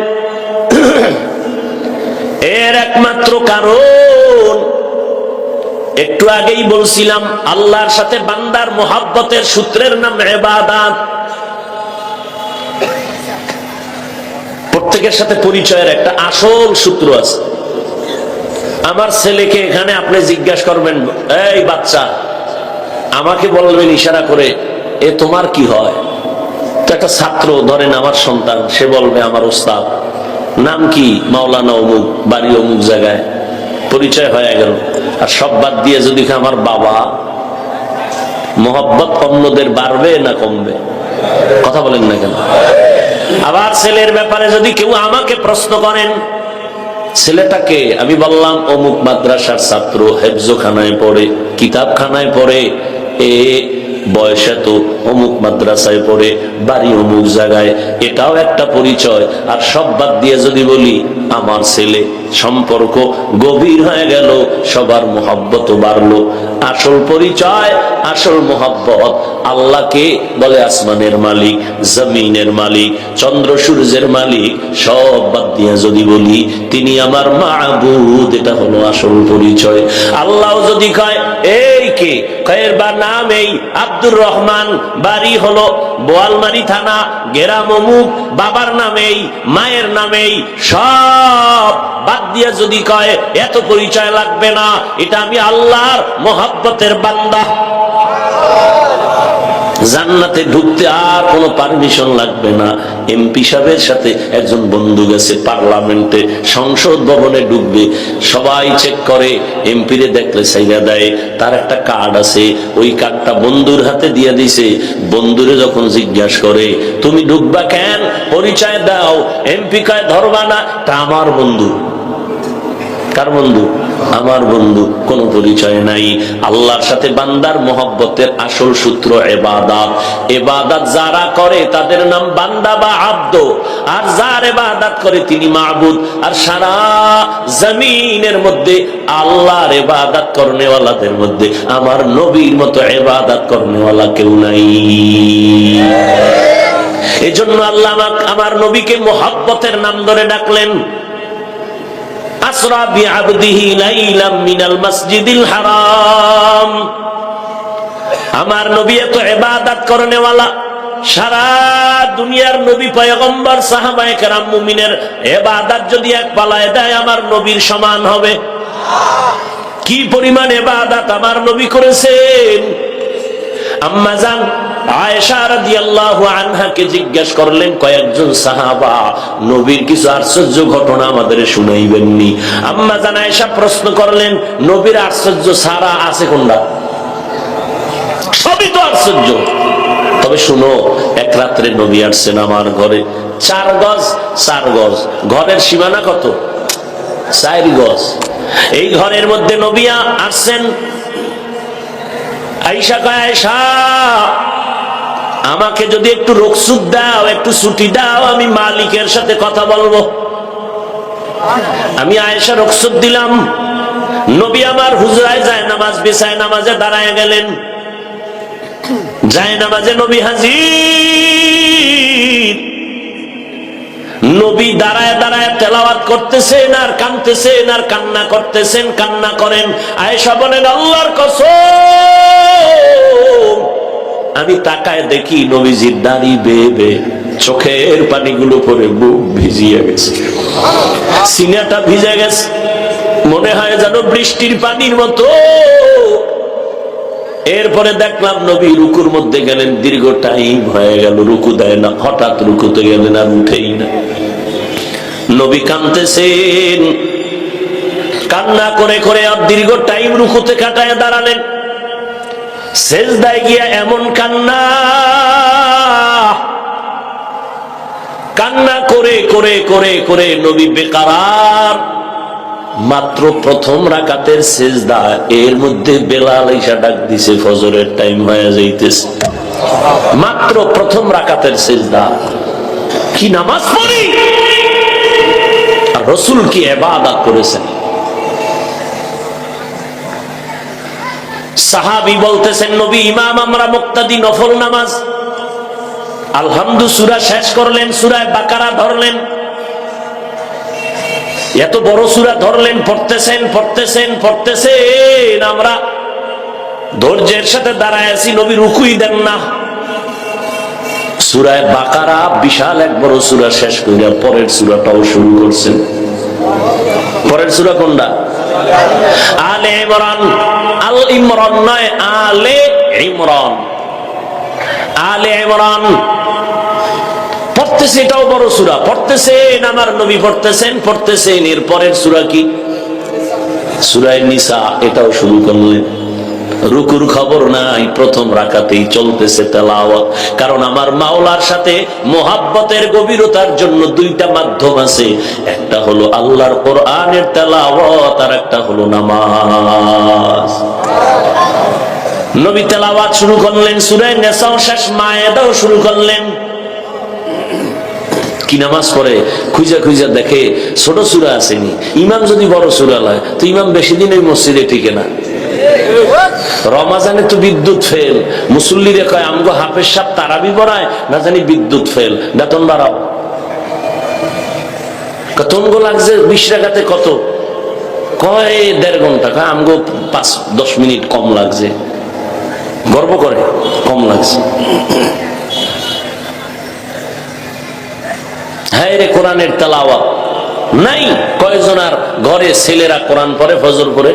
এর একমাত্র কারণ একটু আগেই বলছিলাম, আল্লাহর সাথে বান্দার মোহাব্বতের সূত্রের নাম ইবাদত। প্রত্যেকের সাথে পরিচয়ের একটা আসল সূত্র আছে। আমার ছেলেকে এখানে আপনি জিজ্ঞাসা করবেন, এই বাচ্চা, আমাকে বলবেন ইশারা করে, এ তোমার কি হয়? তো একটা ছাত্র, ধরেন আমার সন্তান, সে বলবে আমার ওস্তাদ। নাম কি? মাওলানা অমুক, বাড়ি অমুক জায়গায়। পরিচয় হয়ে গেল। আর সব বাদ দিয়ে যদি আমার বাবা, মোহাব্বত অন্যদের বাড়বে না কমবে? কথা বলেন না কেন? আবার ছেলের ব্যাপারে যদি কেউ আমাকে প্রশ্ন করেন, ছেলেটাকে আমি বললাম অমুক মাদ্রাসার ছাত্র, হেফজোখানায় পড়ে, কিতাবখানায় পড়ে, এ বয়সে তো অমুক মাদ্রাসায় পড়ে, বাড়ি অমুক জায়গায়, এটাও একটা পরিচয়। আর সব বাদ দিয়ে যদি বলি আমার ছেলে, সম্পর্ক গভীর হয়ে গেল, সবার মোহাব্বত বাড়লো। আসল পরিচয়, আসল মোহাব্বত আল্লাহকে বলে আসমানের মালিক, জমিনের মালিক, চন্দ্র সূর্যের মালিক। সব বাদ দিয়ে যদি বলি তিনি আমার মাবুদ, এটা হলো আসল পরিচয়। আল্লাহ যদি কয় এই কে, কয়ের বা নাম এই আব্দুর রহমান, বাড়ি হলো বোয়ালমারি থানা, গেরাম অমুক, বাবার নামেই, মায়ের নামেই, সব বাদ দিয়ে যদি কয় এত পরিচয় লাগবে না, এটা আমি আল্লাহর মোহাব্বতের বান্দা। জান্নাতে ঢুকতে আর কোনো পারমিশন লাগবে না। এমপি সাহেবের সাথে একজন বন্ধু গেছে পার্লামেন্টে, সংসদ ভবনে ঢুকবে, সবাই চেক করে, এমপি রে দেখলে চাইনা দেয়, তার একটা কার্ড আছে, ওই কার্ডটা বন্ধুর হাতে দিয়ে দিছে। বন্ধুরে যখন জিজ্ঞাসা করে তুমি ঢুকবা কেন, পরিচয় দাও, এমপি কয় ধরবা না, তা আমার বন্ধু। কার বন্ধু? আমার বন্ধু। কোনো পরিচয় নাই। আল্লাহর সাথে বান্দার মোহাব্বতের আসল সূত্র ইবাদত। ইবাদত যারা করে তাদের নাম বান্দা বা আব্দ, আর যার ইবাদত করে তিনি মাবুদ। আর সারা জমিনের মধ্যে আল্লাহর ইবাদত করনেওয়ালাদের মধ্যে আমার নবীর মতো ইবাদত করনেওয়ালা কেউ নাই। এজন্য আল্লাহ আমার নবীকে মোহাব্বতের নাম ধরে ডাকলেন। আসরা বিআবদিহি লাইলাম মিনাল মাসজিদিল হারাম। আমার নবী এত ইবাদত করনেওয়ালা, সারা দুনিয়ার নবী, পয়গম্বর, সাহাবায়ে কেরাম, মুমিনের ইবাদত যদি এক পালায় দেয় আমার নবীর সমান হবে। কি পরিমাণ ইবাদত আমার নবী করেছেন। আম্মা জান আয়েশা রাদিয়াল্লাহু আনহাকে জিজ্ঞাসা করলেন কয়েকজন সাহাবা, নবীর কিছু আশ্চর্য ঘটনা আমাদের শুনাইবেননি? আম্মা জান আয়েশা প্রশ্ন করলেন, নবীর আশ্চর্য সারা আছে কোনটা? সবই তো আশ্চর্য। তবে শুনো, এক রাত্রে নবী আসছেন আমার ঘরে, 4 গজ 4 গজ, ঘরের সীমানা কত? 4 গজ। এই ঘরের মধ্যে নবী আসছেন। আয়েশা কয়, আয়েশা আমাকে যদি একটু রুখসুত দাও, একটু ছুটি দাও, আমি মালিকের সাথে কথা বলবো। আমি আয়েশা রুখসুত দিলাম। নবী আমার হুজরায় যায় নামাজ বিছায় নামাজে দাঁড়ায় গেলেন। যায় নামাজে নবী হাজির। নবী দাঁড়ায় দাঁড়ায় তেলাওয়াত করতেছেন আর কাঁদতেছেন আর কান্না করতেছেন, কান্না করেন। আয়েশা বলেন, আল্লাহর কসম আমি তাকায় দেখি নবীজির দাড়ি বেয়ে বেয়ে চোখের পানিগুলো পরে বুক ভিজিয়ে গেছে, সিনাটা ভিজে গেছে, মনে হয় যেন বৃষ্টির পানির মতো। এরপরে দেখলাম নবী রুকুর মধ্যে গেলেন, দীর্ঘ টাইম হয়ে গেল রুকু দেয় না, হঠাৎ রুকুতে গেলেন আর উঠেই না। নবী কাঁদতেছেন, কান্না করে করে আর দীর্ঘ টাইম রুকুতে কাটায় দাঁড়ালেন। সেজদায় গিয়া এমন কান্না, কান্না করে করে করে করে নবী বেকারার। মাত্র প্রথম রাকাতের সেজদা, এর মধ্যে বেলাল ঈশা ডাক দিছে, ফজরের টাইম হয়ে যাইতেছে। মাত্র প্রথম রাকাতের সেজদা, কি নামাজ পড়ি! আর রাসূল কি ইবাদত করেছেন। সাহাবী বলতেছেন, নবী ইমাম, আমরা মুক্তাদি, নফল নামাজ। আলহামদু সূরা শেষ করলেন, সূরা বাকারা ধরলেন, এত বড় সূরা ধরলেন, পড়তেছেন পড়তেছেন পড়তেছেন, আমরা ধৈর্যের সাথে দাঁড়ায় আছি, নবী রুকুই দেন না। সূরা বাকারা বিশাল এক বড় সূরা শেষ করে পরের সূরাটাও শুরু করছেন। পরের সূরা কোনটা? আলে ইমরান। আল ইমরান নয়, আলে ইমরান। আলে ইমরান পড়তেছে, এটাও বড় সূরা, পড়তেছেন আমার নবী, পড়তেছেন পড়তেছেন। এর পরের সূরা কি? সূরা নিসা, এটাও শুরু করলেন। রুকুর খবর নাই, প্রথম রাকাতেই চলতেছে তেলাওয়াত। কারণ আমার মাওলার সাথে মোহাব্বতের গভীরতার জন্য দুইটা মাধ্যম আছে, একটা হলো আল্লাহর কোরআনের তেলাওয়াত, আর একটা হলো নামাজ। নবী তেলাওয়াত শুরু করলেন, সূরা নিসাও শেষ, মায়েদাও শুরু করলেন। কি নামাজ পড়ে খুঁজা খুঁজা দেখে ছোট সূরা আসেনি। ইমাম যদি বড় সূরা লয় তো ইমাম বেশি দিন ওই মসজিদে টিকে না। রমাজানে তো বিদ্যুৎ ফেল, মুসল্লিরে কয় আমগো হাফেজ সাহেব তারাবি পড়ায়, না জানি বিদ্যুৎ ফেল, বেতন বাড়াও। তোমগো লাগছে 20 টাকাতে কত? কয় 1.5 ঘন্টা। কয় আমগো 5-10 মিনিট কম লাগছে। গর্ব করে কম লাগছে। হ্যাঁ রে, কোরআনের তেলাওয়াত নাই। কয়জনার ঘরে ছেলেরা কোরআন পড়ে ফজর পড়ে?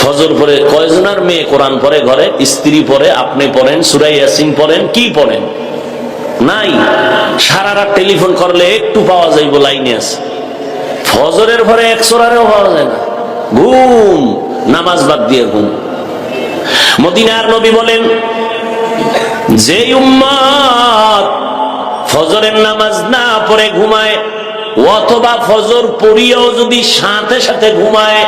ফজর পড়ে কয়জনার মেয়ে কোরআন পড়ে ঘরে? স্ত্রী পড়ে, আপনি পড়েন, সূরা ইয়াসিন পড়েন, কি পড়েন? নাই। সারা রাত টেলিফোন করলে একটু পাওয়া যাইব, লাইনে আছে। ফজরের পরে 1 সূরারও পাওয়া যায় না। ঘুম, নামাজ বাদ দিয়ে ঘুম। মদিনার নবী বলেন, যে উম্মত ফজরের নামাজ না পড়ে ঘুমায়, অথবা ফজর পড়িয়াও যদি সাথে সাথে ঘুমায়,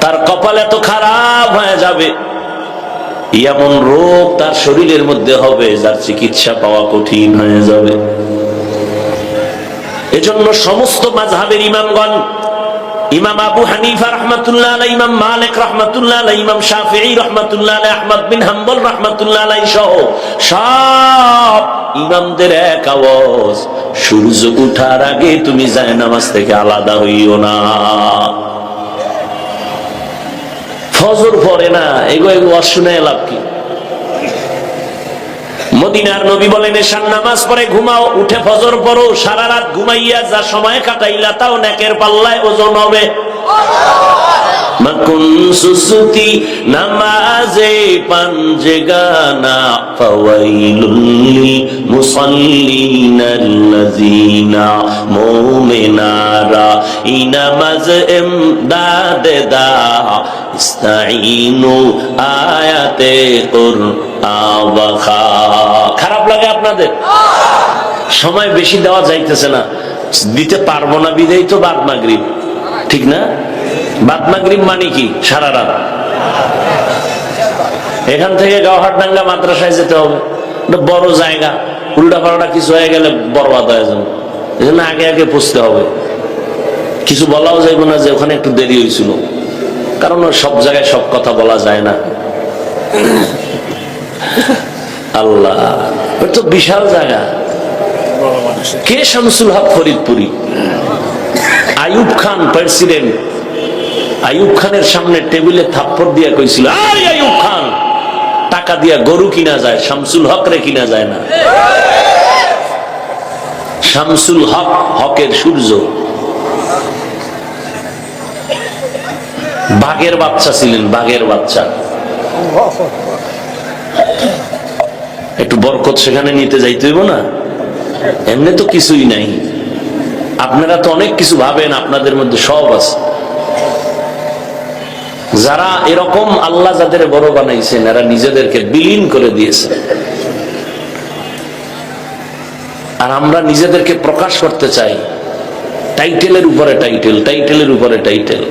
তার কপাল এত খারাপ হয়ে যাবে, এমন রোগ তার শরীরের মধ্যে হবে যার চিকিৎসা পাওয়া কঠিন হয়ে যাবে। এজন্য সমস্ত মাযহাবের ইমামগণ, ইমাম আবু হানিফা রাহমাতুল্লাহ আলাইহি, ইমাম মালিক রাহমাতুল্লাহ আলাইহি, ইমাম শাফিঈ রাহমাতুল্লাহ আলাইহি, আহমদ বিন হাম্বল রাহমাতুল্লাহ আলাইহি সহ সব ইমামদের এক আওয়াজ, সূর্য ওঠার আগে তুমি জায়নামাজ থেকে আলাদা হইও না। ফজর পড়ে না, এগো এগো শুনে লাভ কি? মদিনার নবী বলেন, এশার নামাজ পড়ে ঘুমাও, উঠে ফজর পড়ো, সারা রাত ঘুমাইয়া যা সময় কাটাইলা তাও নেকের পাল্লায় ওজন হবে। মাকুন সুসুতি নামাজে পাঞ্জেগানা, ফাওয়াইলুল লিল মুসাল্লিনাল্লাযিনা মুমিনারা ইনামাজ ইমদাদে দা ইস্তাইনু আয়াতে কুরআওয়াখা। খারাপ লাগে আপনাদের? সময় বেশি দেওয়া যাইতেছে না, দিতে পারবো না বিদায় তো বাদ মাগরিব, ঠিক না? বাদ মাগরিব মানে কি? সারা রাত। এখান থেকে গাওহারডাঙ্গা মাদ্রাসায় যেতে হবে, বড় জায়গা, উল্টা পাল্টা কিছু হয়ে গেলে বরবাদ হয়ে যাবে। এই জন্য আগে আগে পৌঁছতে হবে। কিছু বলাও যাইব না যে ওখানে একটু দেরি হয়েছিল, কারণ সব জায়গায় সব কথা বলা যায় না। আল্লাহ, ওই তো বিশাল জায়গা। কে শামসুল হক ফরিদপুরি? আইয়ুব খান প্রেসিডেন্ট, আইয়ুব খানের সামনে টেবিলে থাপ্পড় দিয়া কইছিল, আয় আইয়ুব খান, টাকা টাকা দিয়া গরু কিনা যায়, শামসুল হক রে কিনা যায় না। শামসুল হক, হকের সূর্য, বাঘের বাচ্চা ছিলেন, বাঘের বাচ্চা। একটু বরকত সেখানে নিতে যাইতে হইব না? এমনি তো কিছুই নাই। আপনারা তো অনেক কিছু ভাবেন, আপনাদের মধ্যে সব আছে। যারা এরকম আল্লাহ যাদের বড় বানাইছেন, এরা নিজেদেরকে বিলীন করে দিয়েছে। আর আমরা নিজেদেরকে প্রকাশ করতে চাই টাইটেলের উপরে টাইটেল, টাইটেলের উপরে টাইটেল।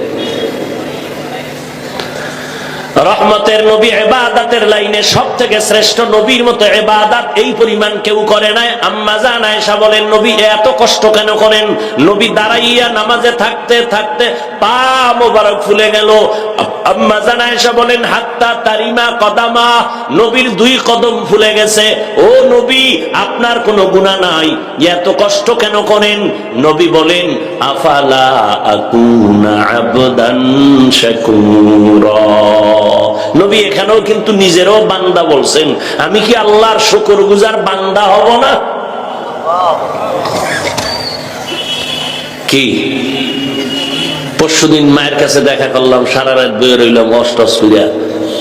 রহমতের নবী ইবাদতের লাইনে সব থেকে শ্রেষ্ঠ, নবীর মতো ইবাদত এই পরিমাণ কেউ করে নাই। আম্মা জান আয়েশা বলেন, নবী এত কষ্ট কেন করেন? নবী দাঁড়াইয়া নামাজে থাকতে থাকতে পা মোবারক ফুলে গেল। আম্মা জান আয়েশা বলেন, হাত্তা তারিমা কদামা, নবীর 2 কদম ফুলে গেছে। ও নবী, আপনার কোনো গুনাহ নাই, এত কষ্ট কেন করেন? নবী বলেন, আফালা আকুনা আবদান শাকুরা। নবী এখানেও কিন্তু নিজেরও বান্দা বলছেন, আমি কি আল্লাহর শুকরগুজার বান্দা হব না? কি পরশুদিন মায়ের কাছে দেখা করলাম, সারা রাত বয়ে রইলাম অষ্টস করিয়া,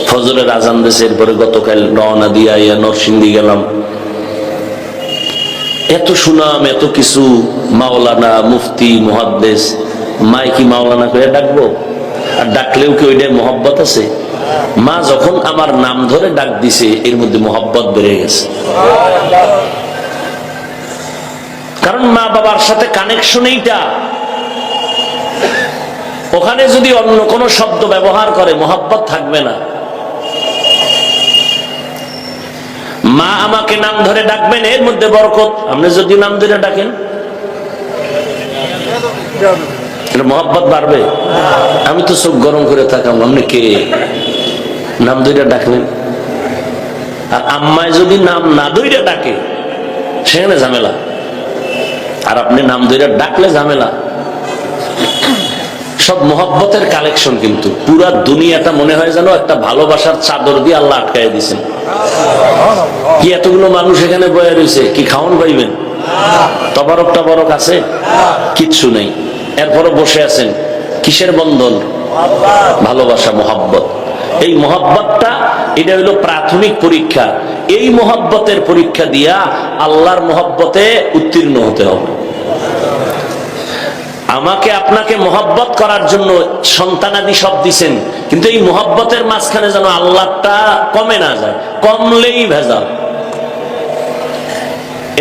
ফজরের আজান দেশে। এরপরে গতকাল রওনা দিয়া নরসিংদী গেলাম। এত সুনাম, এত কিছু, মাওলানা, মুফতি, মুহাদ্দিস। মাই কি মাওলানা করে ডাকবো? আর ডাকলেও কি ওইটাই মহব্বত আছে? মা যখন আমার নাম ধরে ডাক দিছে, এর মধ্যে মহব্বত বেড়ে গেছে। কারণ মা বাবার সাথে কানেকশন এইটা। ওখানে যদি অন্য কোন শব্দ ব্যবহার করে, মহব্বত থাকবে না। মা আমাকে নাম ধরে ডাকবেন, এর মধ্যে বরকত। আপনি যদি নাম ধরে ডাকেন, মহব্বত বাড়বে। আমি তো চোখ গরম করে থাকলাম, আপনি কে? নাম ধরে ডাকলেন। আর আম্মায় যদি নাম না ধরে ডাকে, সেখানে ঝামেলা। আর আপনি নাম ধরে ডাকলে ঝামেলা। সব মহব্বতের কালেকশন। কিন্তু পুরা দুনিয়াটা মনে হয় যেন একটা ভালোবাসার চাদর দিয়ে আল্লাহ আটকায় দিয়েছেন। কি এতগুলো মানুষ এখানে বয়ে রয়েছে, কি খাওয়ান পাইবেন? তবারক টবারক আছে? কিচ্ছু নেই। এরপরও বসে আছেন, কিসের বন্ধন? ভালোবাসা, মহব্বত। এই মহব্বতটা, এটা হলো প্রাথমিক পরীক্ষা। এই মহব্বতের পরীক্ষা দিয়া আল্লাহর মহব্বতে উত্তীর্ণ হতে হবে। আমাকে আপনাকে মহব্বত করার জন্য সন্তানাদি সব দিছেন, কিন্তু এই মহব্বতের মাঝখানে যেন আল্লাহটা কমে না যায়। কমলেই ভেজাল।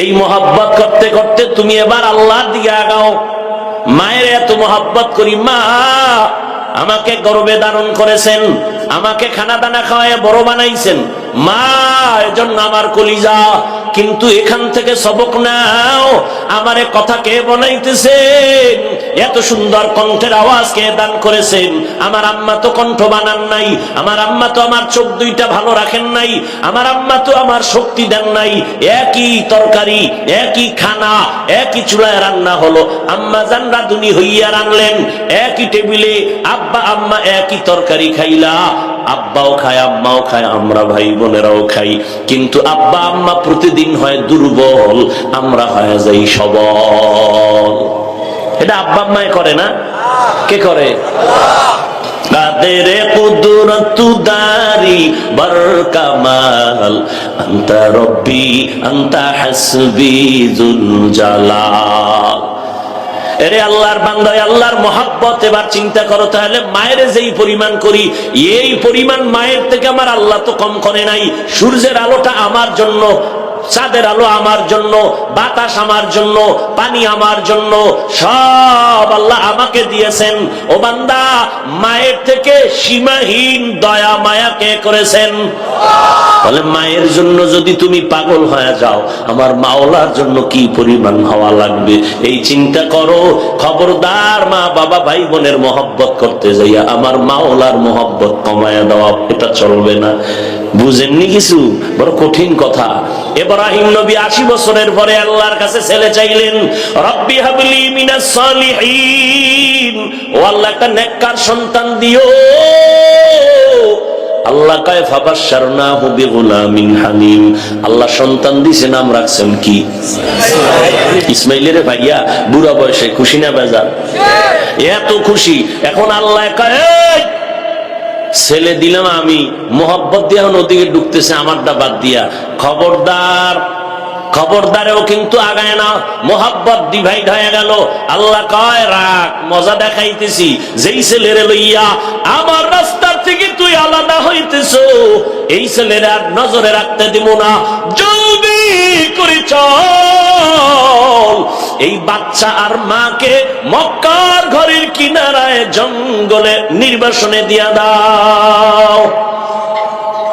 এই মহব্বত করতে করতে তুমি এবার আল্লাহর দিকে আগাও। মায়ের এত মহব্বত করি, মা আমাকে গর্ভে ধারণ করেছেন, আমাকে খানা দানা খাওয়ায় বড় বানাইছেন, মা এজন্য আমার কলিজা। কিন্তু এখান থেকে সবক নাও, আমারে কথা কে বানাইতেছেন? এত সুন্দর কণ্ঠের আওয়াজ কে দান করেছেন? আমার আম্মা তো কণ্ঠ বানান নাই, আমার আম্মা তো আমার চোখ দুইটা ভালো রাখেন নাই, আমার আম্মা তো আমার শক্তি দেন নাই। একই তরকারি, একই খানা, একই চুলায় রান্না হলো, আম্মা জান রাঁধুনি হইয়া রানলেন। একই টেবিলে আব্বা আম্মা একই তরকারি খাইলা, আব্বাও খায়, আম্মাও খায়, আমরা ভাই বোনেরাও খাই। কিন্তু আব্বা আম্মা প্রতিদিন হয় দুর্বল, আমরা হয়ে যাই সবল। এটা আব্বা আম্মায় করে না? কে করে? কাদের কুদরত দারি বরকামাল, আনতা রব্বি আনতা হাসবি যুল জালাল। এরে আল্লাহর বান্দা, আল্লাহর মহব্বত এবার চিন্তা করো। তাহলে মায়ের যেই পরিমাণ করি, এই পরিমাণ মায়ের থেকে আমার আল্লাহ তো কম করে নাই। সূর্যের আলোটা আমার জন্য, চাঁদের আলো আমার জন্য, বাতাস আমার জন্য, পানি আমার জন্য, সব আল্লাহ আমাকে দিয়েছেন। ও বান্দা, মায়ের থেকে সীমাহীন দয়া মায়া কে করেছেন? বলে মায়ের জন্য যদি তুমি পাগল হয়ে যাও, আমার মাওলার জন্য কি পরিমাণ হওয়া লাগবে এই চিন্তা করো। খবরদার মা বাবা ভাই বোনের মহব্বত করতে যাইয়া আমার মাওলার মহব্বত কমায়া দেওয়া, এটা চলবে না। বুঝেননি কিছু? বড় কঠিন কথা। ইব্রাহিম নবী 80 বছরের পরে আল্লাহর কাছে ছেলে চাইলেন, রব্বি হাবলি মিনাস সালিহিন, ও আল্লাহ একটা নেককার সন্তান দিও। আল্লাহ কয় ফাবাশশারনাহু বিগুলামিন হালিম, আল্লাহ সন্তান দিছে, নাম রাখছেন কি? ইসমাইলের ভাইয়া বুড়া বয়সে খুশি না বেজার? এত খুশি। এখন আল্লাহ কয় ছেলে দিলাম আমি, মোহাব্বত দিয়া নদীকে ঢুকতেছে আমারটা বাদ দিয়া। খবরদার, খবরদারেও কিন্তু আগায় না, মোহাব্বত ডিভাইড হয়ে গেল। আল্লাহ কয় রাখ, মজা দেখাইতেছি। যেই ছেলেরে লইয়া আমার রাস্তার থেকে তুই আলাদা হইতেছ, এই ছেলের আর নজরে রাখতে দিব না, জলদি করে চল এই বাচ্চা আর মাকে মক্কার ঘরের কিনারায় জঙ্গলে নির্বাসনে দিয়া দাও।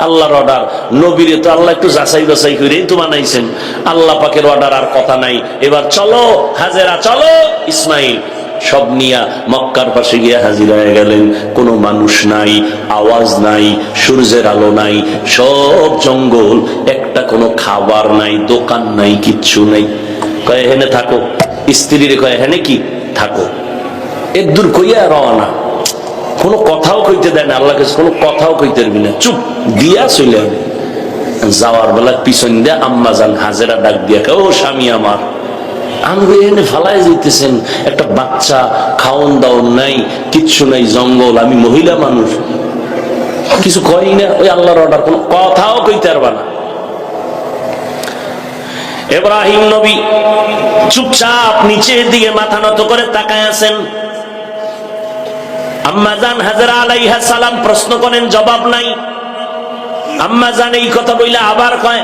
আল্লাহর অর্ডার। নবীরে তো আল্লাহ একটু যাচাই বাছাই করেই তো বানাইছেন। আল্লাহ পাকের অর্ডার, আর কথা নাই। এবার চলো হাজেরা, চলো ইসমাইল। সব নিয়া মক্কার পাশে গিয়ে হাজির হয়ে গেলেন। কোনো মানুষ নাই, আওয়াজ নাই, সূর্যের আলো নাই, সব জঙ্গল, একটা কোনো খাবার নাই, দোকান নাই, কিচ্ছু নাই। কয় হেনে থাকো, স্ত্রীর কয় হেনে কি থাকো। এর দূর কইয়া রওনা, কোনো কথাও কইতে দেয় না আল্লাহ কাছে, কোনো কথাও কইতে পারবি না, চুপ দিয়া চলে যাবে। যাওয়ার বেলা পিছন দিয়া আম্মা জান হাজেরা ডাক দিয়া, ও স্বামী আমার, আমি এনে ফালাই যাইতেছেন, একটা বাচ্চা, খাওন দাওন নাই, কিচ্ছু নাই, জঙ্গল, আমি মহিলা মানুষ, কিছু করি না। ওই আল্লাহর অর্ডার, কোনো কথাও কইতে পারবা না। ইব্রাহিম নবী চুপচাপ নিচের দিকে মাথা নত করে তাকায় আছেন। আম্মা জান হাজেরা আলাইহিস সালাম প্রশ্ন করেন, জবাব নাই। আম্মা জান এই কথা বইলে আবার কয়,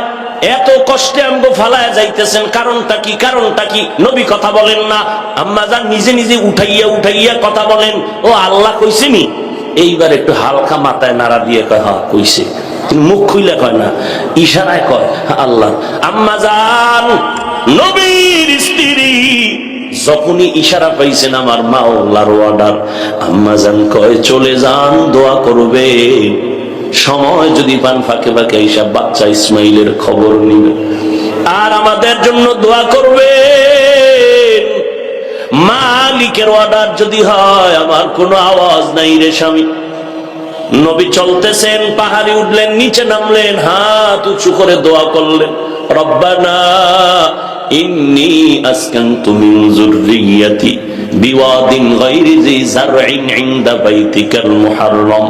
এত কষ্টে আমগো ফালায় যাইতেছেন, কারণটা কি? কারণটা কি? নবী কথা বলেন না। আম্মা জান নিজে নিজে উঠাইয়া উঠাইয়া কথা বলেন, ও আল্লাহ কইছেনি। এইবার একটু হালকা মাথায় নাড়া দিয়ে কয়, হ্যাঁ কইছে, কিন্তু মুখ খুইলে কয় না, ইশারায় কয় আল্লাহ। আম্মা জান নবীর স্ত্রী যখনই ইশারা পাইছেন, আমার মাওলার অর্ডার, আম্মা জান কয় চলে যান, দোয়া করবে, সময় যদি পান ফাঁকে ফাঁকে এইসব বাচ্চা ইসমাইলের খবর নিবে আর আমাদের জন্য দোয়া করবে। মালিকের অর্ডার যদি হয়, আমার কোনো আওয়াজ নাই রে স্বামী। নবী চলতেছেন, পাহাড়ে উঠলেন, নিচে নামলেন, হাত উঁচু করে দোয়া করলেন, রব্বানা ইন্নী আসকানতু মিন যুররিয়্যাতি বিওয়াদিন গায়রি যি যারইন ইনদা বাইতিকাল মুহাররম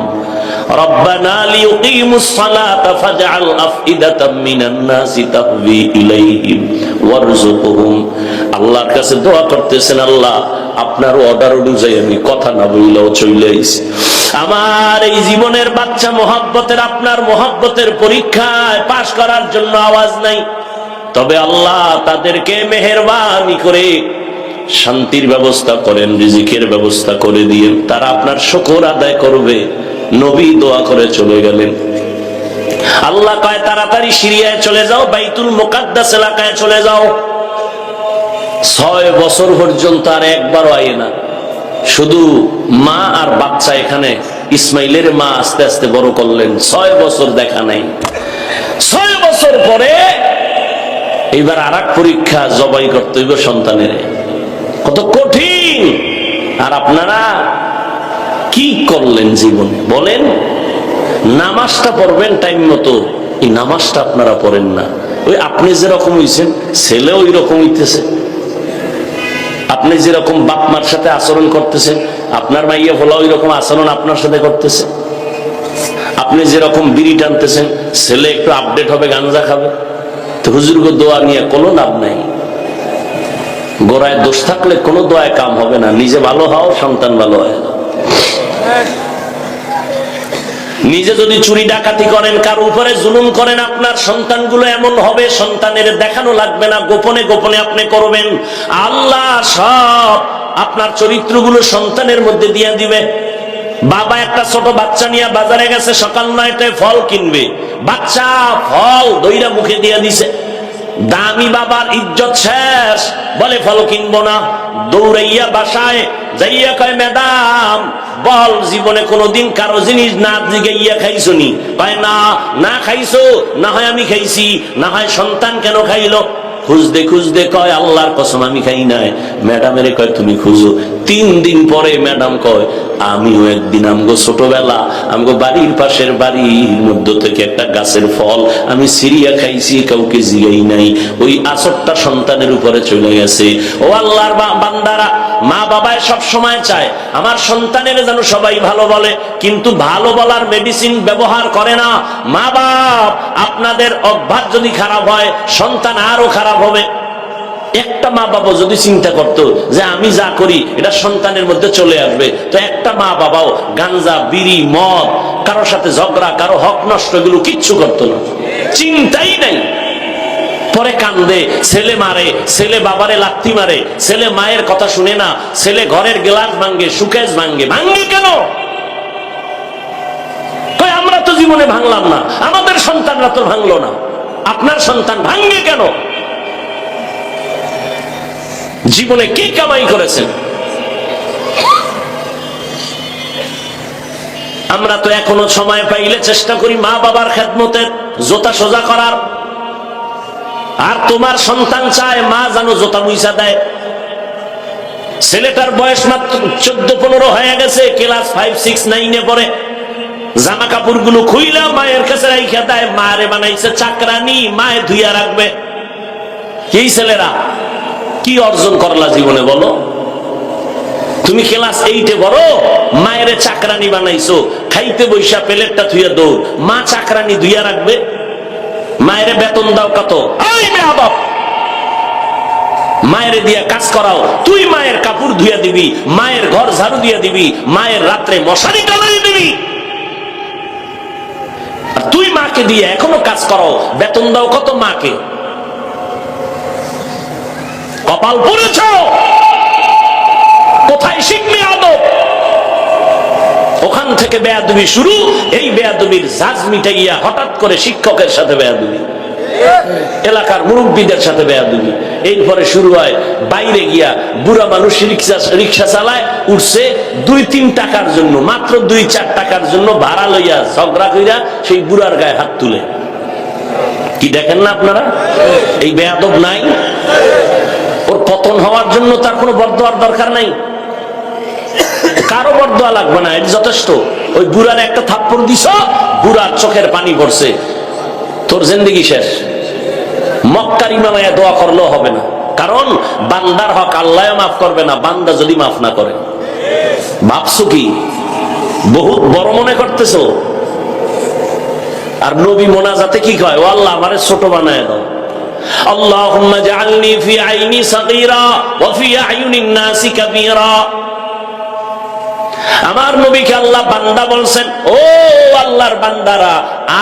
রব্বানা লিয়ুকিমুস সালাতা ফাজআল আফইদাতাম মিনান নাসি তাহভি ইলাইহিম ওয়ারযুকহুম। আল্লাহর কাছে দোয়া করতেছেন, আল্লাহ আপনার অর্ডার অনুযায়ী আমি কথা না বইলেও চলে আইছি। আমার এই জীবনের বাচ্চা মহব্বতের, আপনার মহব্বতের পরীক্ষায় পাশ করার জন্য আওয়াজ নাই, তবে আল্লাহ তাদেরকে মেহেরবানি করে শান্তির ব্যবস্থা করেন, রিজিকের ব্যবস্থা করে দিয়ে তারা আপনার শুকর আদায় করবে। নবী দোয়া করে চলে গেলেন। আল্লাহ কয় তাড়াতাড়ি সিরিয়ায় চলে যাও, বাইতুল মুকাদ্দাস এলাকায় চলে যাও। 6 বছর পর্যন্ত আর একবারও আয় না, শুধু মা আর বাচ্চা। এখানে ইসমাইলের মা আস্তে আস্তে বড় করলেন, 6 বছর দেখা নাই। 6 বছর পরে এইবার আর এক পরীক্ষা, জবাই করতে হইব সন্তানের। কত কঠিন! আর আপনারা কি করলেন জীবনে বলেন? নামাজটা পড়বেন টাইম মতো, এই নামাজটা আপনারা পড়েন না। ওই আপনি যেরকম হইছেন, ছেলে ওই রকম হইতেছে। আপনি যেরকম বাপ মার সাথে আচরণ করতেছেন, আপনার মাইয়া ফোলা ওই রকম আচরণ আপনার সাথে করতেছে। আপনি যেরকম বিড়ি টানতেছেন, ছেলে একটু আপডেট হবে, গাঞ্জা খাবে। তো হুজুরকে দোয়া নিয়ে কোনো লাভ নাই। গোড়ায় দোষ থাকলে কোনো দোয়ায় কাম হবে না। নিজে ভালো হও, সন্তান ভালো হয়। নিজে যদি চুরি ডাকাতি করেন, কার উপরে জুলুম করেন, আপনার সন্তানগুলো এমন হবে, সন্তানের দেখানো লাগবে না, গোপনে গোপনে আপনি করবেন। আল্লাহ সব আপনার চরিত্রগুলো সন্তানের মধ্যে দিয়ে দিবে। বাবা একটা ছোট বাচ্চা নিয়ে বাজারে গেছে, সকাল 9টায় ফল কিনবে, বাচ্চা ফল দইরা মুখে দিয়ে দিছে। দামি বাবার ইজ্জত শেষ, বলে ফল কিনবো না। দৌড়াইয়া বাসায় যাইয়া কয়, ম্যাডাম বল জীবনে কোনোদিন কারো জিনিস না জিগাইয়া খাইছো নি? কয় না, না খাইছো, না হয় আমি খাইছি, না হয় সন্তান কেন খাইলো? খুঁজতে খুঁজতে কয় আল্লাহর কসম আমি খাই নাই। ম্যাডামের কয় তুমি খুঁজো। 3 দিন পরে ম্যাডাম কয় আমিও একদিন আমগো ছোটবেলা আমগো বাড়ির পাশের বাড়ির মধ্য থেকে একটা গাছের ফল আমি সিরিয়া খাইছি, কাউকে জিগাই নাই, ওই আসরটা সন্তানের উপরে চলে গেছে। ও আল্লাহর বান্দারা, মা বাবায় সব সময় চায় আমার সন্তানের যেন সবাই ভালো বলে, কিন্তু ভালো বলার মেডিসিন ব্যবহার করে না। মা বাপ আপনাদের অভ্যাস যদি খারাপ হয় সন্তান আরো খারাপ হবে। একটা মা বাবা যদি চিন্তা করতো যে আমি যা করি এটা সন্তানের মধ্যে চলে আসবে, তো একটা মা বাবাও গাঞ্জা বিড়ি মদ কারোর সাথে ঝগড়া কারো হক নষ্ট এগুলো কিচ্ছু করতো না, চিন্তাই নাই। পরে কান্দে, ছেলে মারে, ছেলে বাবারে লাথি মারে, ছেলে মায়ের কথা শুনে না, ছেলে ঘরের গ্লাস ভাঙ্গে, সুকেশ ভাঙ্গে। ভাঙ্গে কেন? আমরা তো জীবনে ভাঙলাম না, আমাদের সন্তানরা তো ভাঙলো না, আপনার সন্তান ভাঙ্গে কেন? জীবনে কে কামাই করেছেন? আমরা তো এখনো সময় পাইলে চেষ্টা করি মা বাবার খেদমতের, জোতা সোজা করার। আর তোমার সন্তান চায় মা যেন জোতা মুইসা দেয়। ছেলেটার বয়স মাত্র 14-15 হয়ে গেছে, ক্লাস 5, 6, 9-এ পড়ে। জামা কাপড় গুলো খুইলা মায়ের কাছে রাইখা দেয়, মারে বানাইছে চাকরানি, মায়ে ধুইয়া রাখবে। এই ছেলেরা কি অর্জন করলা জীবনে বলো? তুমি ক্লাস 8-এ বড়, মায়ের চাকরানি বানাইছো, খাইতে বৈশা প্লেটটা ধুইয়া দৌড়, মা চাকরানি ধুইয়া রাখবে। মায়ের বেতন দাও কত? মায়ের দিয়া কাজ করাও, তুই মায়ের কাপড় ধুইয়া দিবি, মায়ের ঘর ঝাড়ু দিয়া দিবি, মায়ের রাত্রে মশারি টানাই দিবি। আর তুই মাকে দিয়ে এখনো কাজ করাও, বেতন দাও কত মাকে? কপাল পড়েছ, কোথায় শিখবে আদব? ওখান থেকে বেয়াদবি শুরু। এই বেয়াদবির জাজ মিটাইয়া হঠাৎ করে শিক্ষকের সাথে বেয়াদবি, এলাকার মুরব্বীদের সাথে বেয়াদবি। এরপরে শুরু হয় বাইরে গিয়া বুড়া মানুষ রিক্সা চালায়, উঠছে 2-3 টাকার জন্য, মাত্র 2-4 টাকার জন্য ভাড়া লইয়া ঝগড়া কইরা সেই বুড়ার গায়ে হাত তুলে। কি দেখেন না আপনারা? এই বেয়াদব নাই? ওর পতন হওয়ার জন্য তার কোনো বরদোয়ার দরকার নাই, কারো বরদোয়া লাগবে না, এটা যথেষ্ট। ওই বুড়ার একটা থাপ্পড় দিছ, বুড়ার চোখের পানি পড়ছে, তোর জিন্দেগি শেষ। মক্কার ইমামায়া দোয়া করলেও হবে না, কারণ বান্দার হক আল্লাহ মাফ করবে না বান্দা যদি মাফ না করে। ভাবছো কি বহুত বড় মনে করতেছো? আর নবী মোনাজাতে কি কয়? ও আল্লাহ আমারে ছোট বানায় দাও। আল্লাহুম্মা জাআলনি ফি আইনি সাগীরা ওয়া ফি আয়ুনিন নাসি কাবীরা। আমার নবীকে আল্লাহ বান্দা বলছেন। ও আল্লাহর বান্দারা,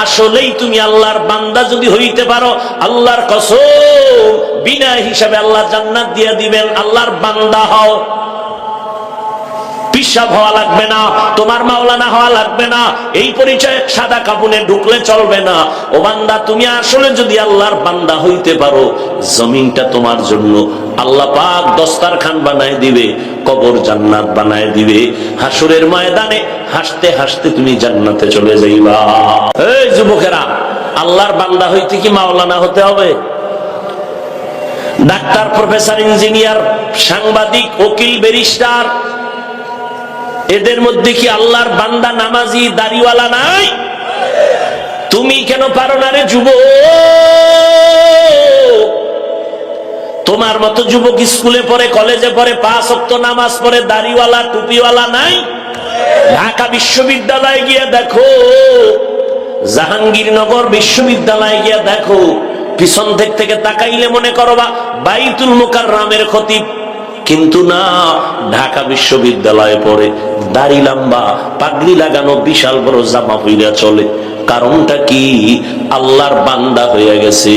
আসলেই তুমি আল্লাহর বান্দা যদি হইতে পারো, আল্লাহর কসম বিনা হিসাবে আল্লাহ জান্নাত দিয়ে দিবেন। আল্লাহর বান্দা হও, পিশাব হওয়া লাগবে না, তোমার মাওলানা হওয়া লাগবে না, এই পরিচয় সাদা কাপুনে ঢুকলে চলবে না। ও বান্দা, তুমি আসলে যদি আল্লাহর বান্দা হইতে পারো, জমিনটা তোমার জন্য আল্লাহ পাক দস্তারখান বানায় দিবে, কবর জান্নাত বানায় দিবে। হাসরের ময়দানে হাসতে হাসতে তুমি জান্নাতে চলে যাইবা। এই যুবকেরা, আল্লাহর বান্দা হইতে কি মাওলানা হতে হবে? ডাক্তার, প্রফেসর, ইঞ্জিনিয়ার, সাংবাদিক, উকিল, ব্যারিস্টার, এদের মধ্যে কি আল্লাহর বান্দা, নামাজি, দাড়িওয়ালা নাই? তুমি কেন পারো না রে যুবক? তোমার মতো যুবক স্কুলে পড়ে, কলেজে পড়ে, 5 ওয়াক্ত নামাজ পড়ে, দাড়িওয়ালা, টুপিওয়ালা নাই? ঢাকা বিশ্ববিদ্যালয়ে গিয়ে দেখো, জাহাঙ্গীরনগর বিশ্ববিদ্যালয়ে গিয়ে দেখো, পিছন থেকে তাকাইলে মনে করবা বাইতুল মুকাররমের খতিব, কিন্তু না, ঢাকা বিশ্ববিদ্যালয়ে পড়ে, দাড়ি লম্বা, পাগড়ি লাগানো, বিশাল বড় জামা পইরা চলে। কারণটা কি? আল্লাহর বান্দা হয়ে গেছে,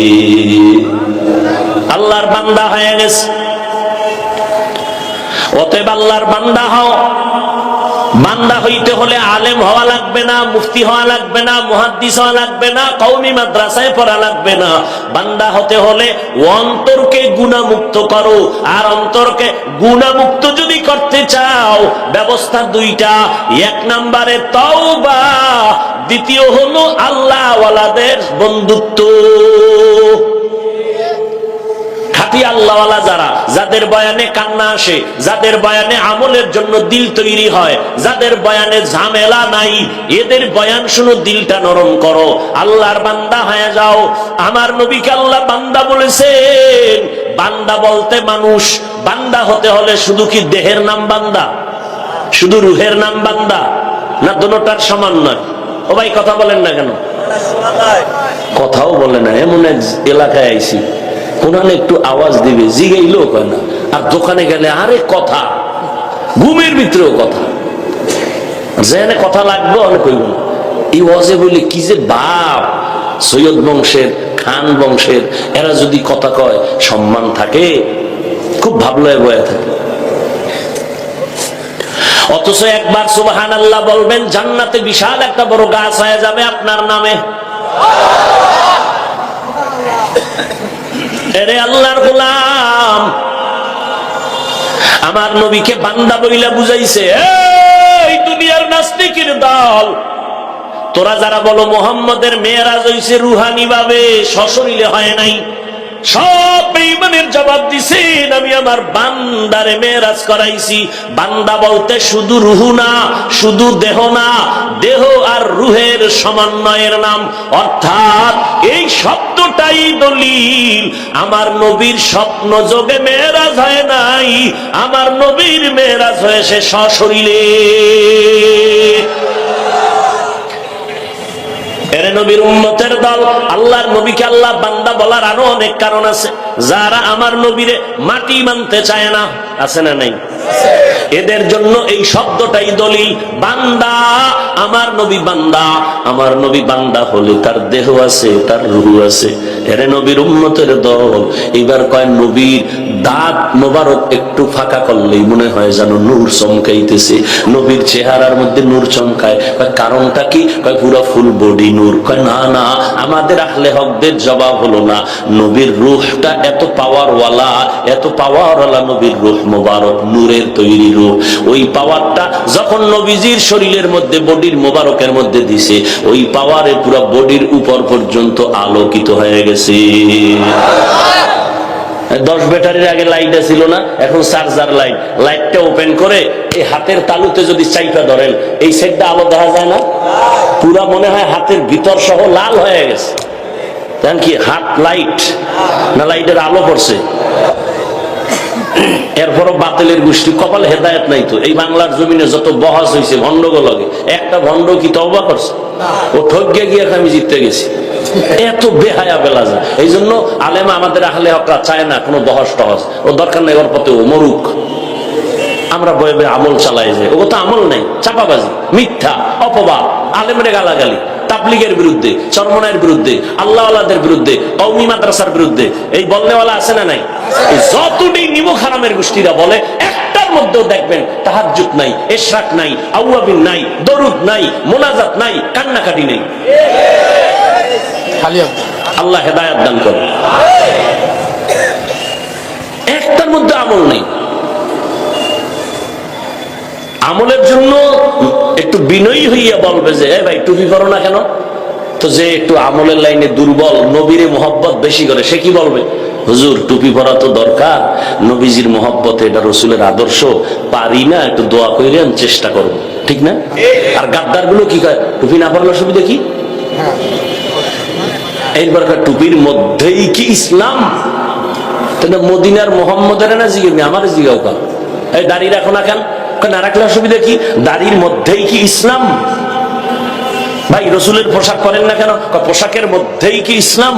আল্লাহর বান্দা হয়ে গেছে। অতএব আল্লাহর বান্দা হও। বান্দা হইতে হলে আলেম হওয়া লাগবে না, মুফতি হওয়া লাগবে না, মুহাদ্দিস হওয়া লাগবে না, কওমি মাদ্রাসায় পড়া লাগবে না। বান্দা হতে হলে অন্তরকে গুনাহমুক্ত করো। আর অন্তরকে গুনাহমুক্ত যদি করতে চাও, ব্যবস্থা 2টা। 1 নম্বরে তওবা, দ্বিতীয় হলো আল্লাহ ওয়ালাদের বন্ধুত্ব। খাঁটি আল্লাহওয়ালা যারা, যাদের বয়ানে কান্না আসে, যাদের বয়ানে আমলের জন্য দিল তৈরি হয়, যাদের বয়ানে ঝামেলা নাই, এদের বয়ান শুনো, দিলটা নরম করো, আল্লাহর বান্দা হয়ে যাও। আমার নবীকে আল্লাহ বান্দা বলেছেন। বান্দা বলতে মানুষ, বান্দা হতে হলে শুধু কি দেহের নাম বান্দা, শুধু রুহের নাম বান্দা, না দুটোটার সমান নয়? ও ভাই কথা বলেন না কেন? কথাও বলে না। এমন এক এলাকায় আইছি, কোরআনে একটু আওয়াজ দিবে, জিগাইলেও কয় না, আর দোকানে গেলে আরে কথা, ঘুমের ভিতরেও কথা, যেখানে কথা লাগবে অনেক কইব না। এই ওয়াজে বলি কি যে বাপ, সৈয়দ বংশের, খান বংশের, এরা যদি কথা কয় সম্মান থাকে, খুব ভাবলয় বয়ে থাকে। অথচ একবার সুবহানাল্লাহ বলবেন, জান্নাতে বিশাল একটা বড় গাছ হয়ে যাবে আপনার নামে। এরে আল্লাহর গোলাম, আমার নবীকে বান্দা বইলা বুঝাইছে। এই দুনিয়ার নাস্তিকের দল, তোরা যারা বলো মুহাম্মদের মেরাজ হইছে রুহানি ভাবে, সশরীরে হয় নাই, সব বেঈমানের জবাব দিছেন, আমি আমার বান্দারে মেরাজ করাইছি। বান্দা বলতে শুধু রুহু না, শুধু দেহ না, দেহ আর রুহের সমন্বয়ের নাম। অর্থাৎ এই শব্দটাই দলিল, আমার নবীর স্বপ্ন যোগে মেরাজ হয় নাই, আমার নবীর মেরাজ হয়েছে সশরীরে। এরে নবীর উম্মতের দল, আল্লাহর নবীকে আল্লাহ বান্দা বলার আরো অনেক কারণ আছে। যারা আমার নবীরে মাটি মানতে চায় না, আছে না নাই? এদের জন্য এই শব্দটাই দলিল। বান্দা, আমার নবী বান্দা, আমার নবী বান্দা হলে তার দেহ আছে, তার রূহ আছে। এরে নবীর উম্মতের দল, এবার কয় নবীর দাঁত মোবারক একটু ফাঁকা করলেই মনে হয় যেন নূর চমকাইতেছে, নবীর চেহারার মধ্যে নূর চমকায়। কারণটা কি? কয় পুরো ফুল বডি নূর। কয় না না, আমাদের আহলে হকদের জবাব হলো না, নবীর রূহটা এত পাওয়ারওয়ালা, এত পাওয়ারওয়ালা নবীর রূহ মোবারক, নূরের তৈরি রূহ। ওই পাওয়ারটা যখন নবীজির শরীরের মধ্যে, বডির মোবারকের মধ্যে দিছে, ওই পাওয়ারে পুরো বডির উপর পর্যন্ত আলোকিত হয়ে গেছে। 10 ব্যাটারির আগে লাইট ছিল না, এখন চার্জার লাইট। লাইটটা ওপেন করে এই হাতের তালুতে যদি চাইপা ধরেন, এই সাইডটা আলো দেখা যায় না, পুরা মনে হয় হাতের ভিতর সহ লাল হয়ে গেছে। জানেন কি হাত লাইট না লাইটের আলো পড়ছে? এরপরও বাতিলের গোষ্ঠী কপালে হেদায়েত নাই। তো এই বাংলার জমিনে যত বহাস হয়েছে ভণ্ডগো লগে, একটা ভণ্ড কি তওবা করছে? ও ঠকিয়ে গিয়ে আমি জিততে গেছি। এত বেহায়া বেলাজা। এই জন্য আলেমা আমাদের আহলে হকরা চায় না কোনো বহস টহস, ও দরকার নেই, ওর পথে ও মরুক, আমরা বয়ে বয়ে আমল চালাই যায়। ও তো আমল নেই, চাপাবাজি, মিথ্যা, অপবাদ, আলেমরে গালাগালি, তাবলিগের বিরুদ্ধে, চরমনায়ের বিরুদ্ধে, আল্লাহওয়ালাদের বিরুদ্ধে, কওমি মাদ্রাসার বিরুদ্ধে এই বলনেওয়ালা আছে না নাই? যতটি নিমক হারামের গোষ্ঠীরা বলে, একটার মধ্যেও দেখবেন তাহাজ্জুদ নাই, ইশরাক নাই, আউয়াবিন নাই, দরুদ নাই, মোনাজাত নাই, কান্নাকাটি নেই। আল্লাহ হেদায়েত দান করে। একটার মধ্যে আমল নেই। আমলের জন্য একটু বিনয়ী হইয়া বলবে যে ভাই টুপি পরো না কেন? তো যে একটু আমলের লাইনে দুর্বল, নবীরে মোহব্বত বেশি করে, সে কি বলবে? হুজুর টুপি পরা তো দরকার, নবীজির মোহব্বতে, এটা রসুলের আদর্শ, পারি না, একটু দোয়া কইরেন, চেষ্টা করব। ঠিক না? আর গাদ্দার গুলো কি কয়? টুপি না পরলে অসুবিধা কি? এইবার টুপির মধ্যেই কি ইসলাম? মদিনার মোহাম্মদের না জিজ্ঞেস, আমার জিজ্ঞাও কা, এই দাঁড়িয়ে রাখো না কেন? না রাখলে অসুবিধা কি? দাড়ির মধ্যেই কি ইসলাম? ভাই রসুলের পোশাক করেন না কেন? পোশাকের মধ্যেই কি ইসলাম?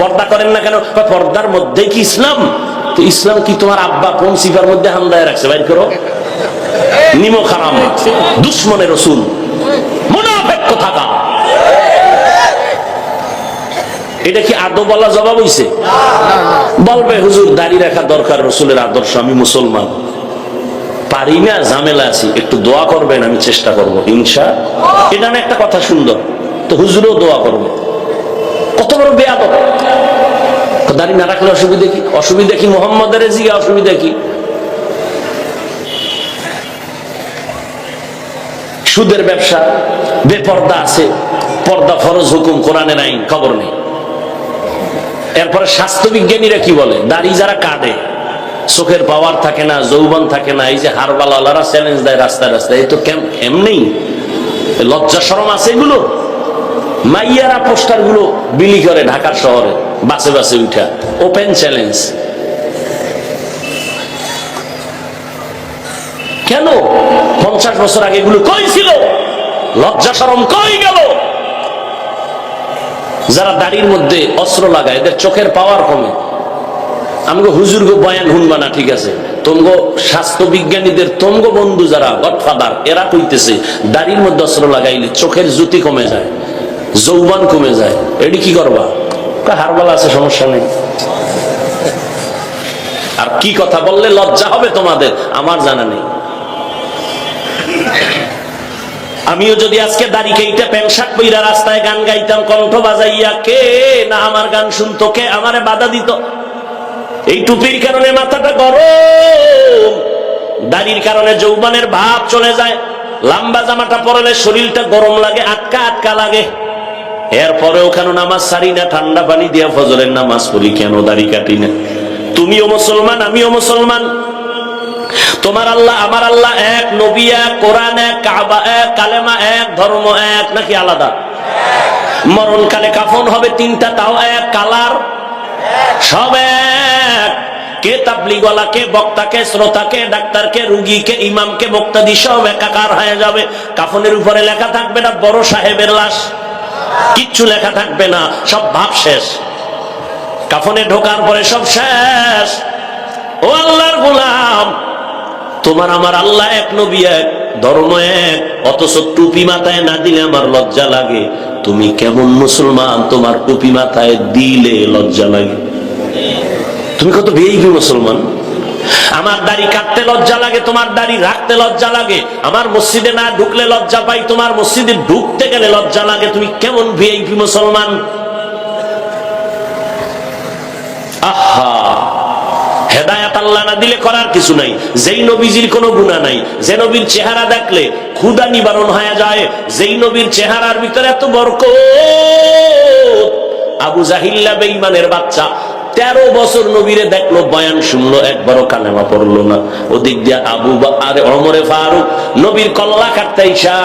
পর্দা করেন না কেন? পর্দার মধ্যেই কি ইসলাম? তো ইসলাম কি তোমার আব্বা কোন সিফার মধ্যে হামদায় রাখছে? বাইর করো। নিমক হারাম, দুশ্মনের রসুল, মুনাফিক কোথাকার। এটা কি আদৌ বলা জবাব হইছে? বলবে হুজুর দাড়ি রাখা দরকার, রসুলের আদর্শ, আমি মুসলমান, পারি না, ঝামেলা আছি, একটু দোয়া করবেন, আমি চেষ্টা করবো ইনশাআল্লাহ। এটা না একটা কথা সুন্দর, তো হুজুরও দোয়া করবে। কত বড় বেয়াদব! দাড়ি না রাখলে অসুবিধা কি? অসুবিধা কি মোহাম্মদের জিগা, অসুবিধা কি? সুদের ব্যবসা, বেপর্দা আছে, পর্দা ফরজ হুকুম, কোরআনের আইন, খবর নেই। এরপরে স্বাস্থ্যবিজ্ঞানীরা কি বলে, দাড়ি যারা কাটে চোখের পাওয়ার থাকে না, যৌবন থাকে না, এই যে হারবালারা চ্যালেঞ্জ দেয় রাস্তায় রাস্তায়, এই তো এমনি লজ্জা শরম আছে এগুলো? মাইয়ারা পোস্টার গুলো বিলি করে ঢাকার শহরে বাসে বাসে উঠা, ওপেন চ্যালেঞ্জ। কেন 50 বছর আগে এগুলো কই ছিল? লজ্জা শরম কই গেল? যারা দাড়ির মধ্যে অস্ত্র লাগায় এদের চোখের পাওয়ার কমে। আমগো হুজুর গো বয়ান হুনবা না, ঠিক আছে, তোমগো স্বাস্থ্য বিজ্ঞানীদের তোমগো বন্ধু যারা গডফাদার এরা কইতেছে দাড়ির মধ্যে অস্ত্র লাগাইলে চোখের জ্যোতি কমে যায়, যৌবন কমে যায়। এটি কি করবা? হারবাল আছে, সমস্যা নেই। আর কি কথা বললে লজ্জা হবে তোমাদের আমার জানা নেই। আমিও যদি আজকে দাড়ি কেইটা প্যান্ট শার্ট পইরা রাস্তায় গান গাইতাম কণ্ঠ বাজাইয়া, কে না আমার গান শুনতো, কে আমারে বাধা দিত? এই টুপির কারণে মাথাটা গরম, দাড়ির কারণে যৌবনের ভাব চলে যায়, লম্বা জামাটা পরলে শরীরটা গরম লাগে, আটকা আটকা লাগে। এরপরে ওখানে নামাজ সারি না, ঠান্ডা পানি দিয়া ফজরের নামাজ পড়ি, কেন দাড়ি কাটি না? তুমিও মুসলমান, আমিও মুসলমান। তোমার আল্লাহ আমার আল্লাহ এক, নবী এক, কোরআন এক, কাবা এক, কালেমা এক, ধর্ম এক, নাকি আলাদা? মরণকালে কাফন হবে তিনটা, তাও এক, কালার সব এক। কে তাবলীগওয়ালা, কে বক্তা, কে শ্রোতা, কে ডাক্তার, কে রুগী, কে ইমাম, কে মুক্তাদি, সব একাকার হয়ে যাবে। কাফনের উপরে লেখা থাকবে না বড় সাহেবের লাশ, কিচ্ছু লেখা থাকবে না, সব ভাব শেষ। কাফনে ঢোকার পরে সব শেষ। ও আল্লাহর গোলাম, তোমার আমার আল্লাহ এক, নবী এক, ধর্ম এক, অথচ টুপি মাথায় না দিলে আমার লজ্জা লাগে। তুমি কেমন মুসলমান, তোমার টুপি মাথায় দিলে লজ্জা লাগে? তুমি কত বেইমান মুসলমান। আমার দাড়ি কাটতে লজ্জা লাগে, তোমার দাড়ি রাখতে লজ্জা লাগে। আমার মসজিদে না ঢুকলে লজ্জা পাই, তোমার মসজিদে ঢুকতে গেলে লজ্জা লাগে। তুমি কেমন ভিআইপি মুসলমান? আহা, হেদায়াত আল্লাহ না দিলে করার কিছু নাই। যেই নবীজির কোনো গুনাহ নাই, যে নবীর চেহারা দেখলে ক্ষুধা নিবারণ হয়ে যায়, যেই নবীর চেহারার ভিতরে এত বরকত। আবু জাহিল্লা বেঈমানের বাচ্চা 13 বছর নবীরে দেখলো, বয়ান শুনলো, একবারও কালেমা পড়লো না। ওদিক দিয়ে আবু আর ওমরে ফারুক নবীর কল্লা কাটতে ইসা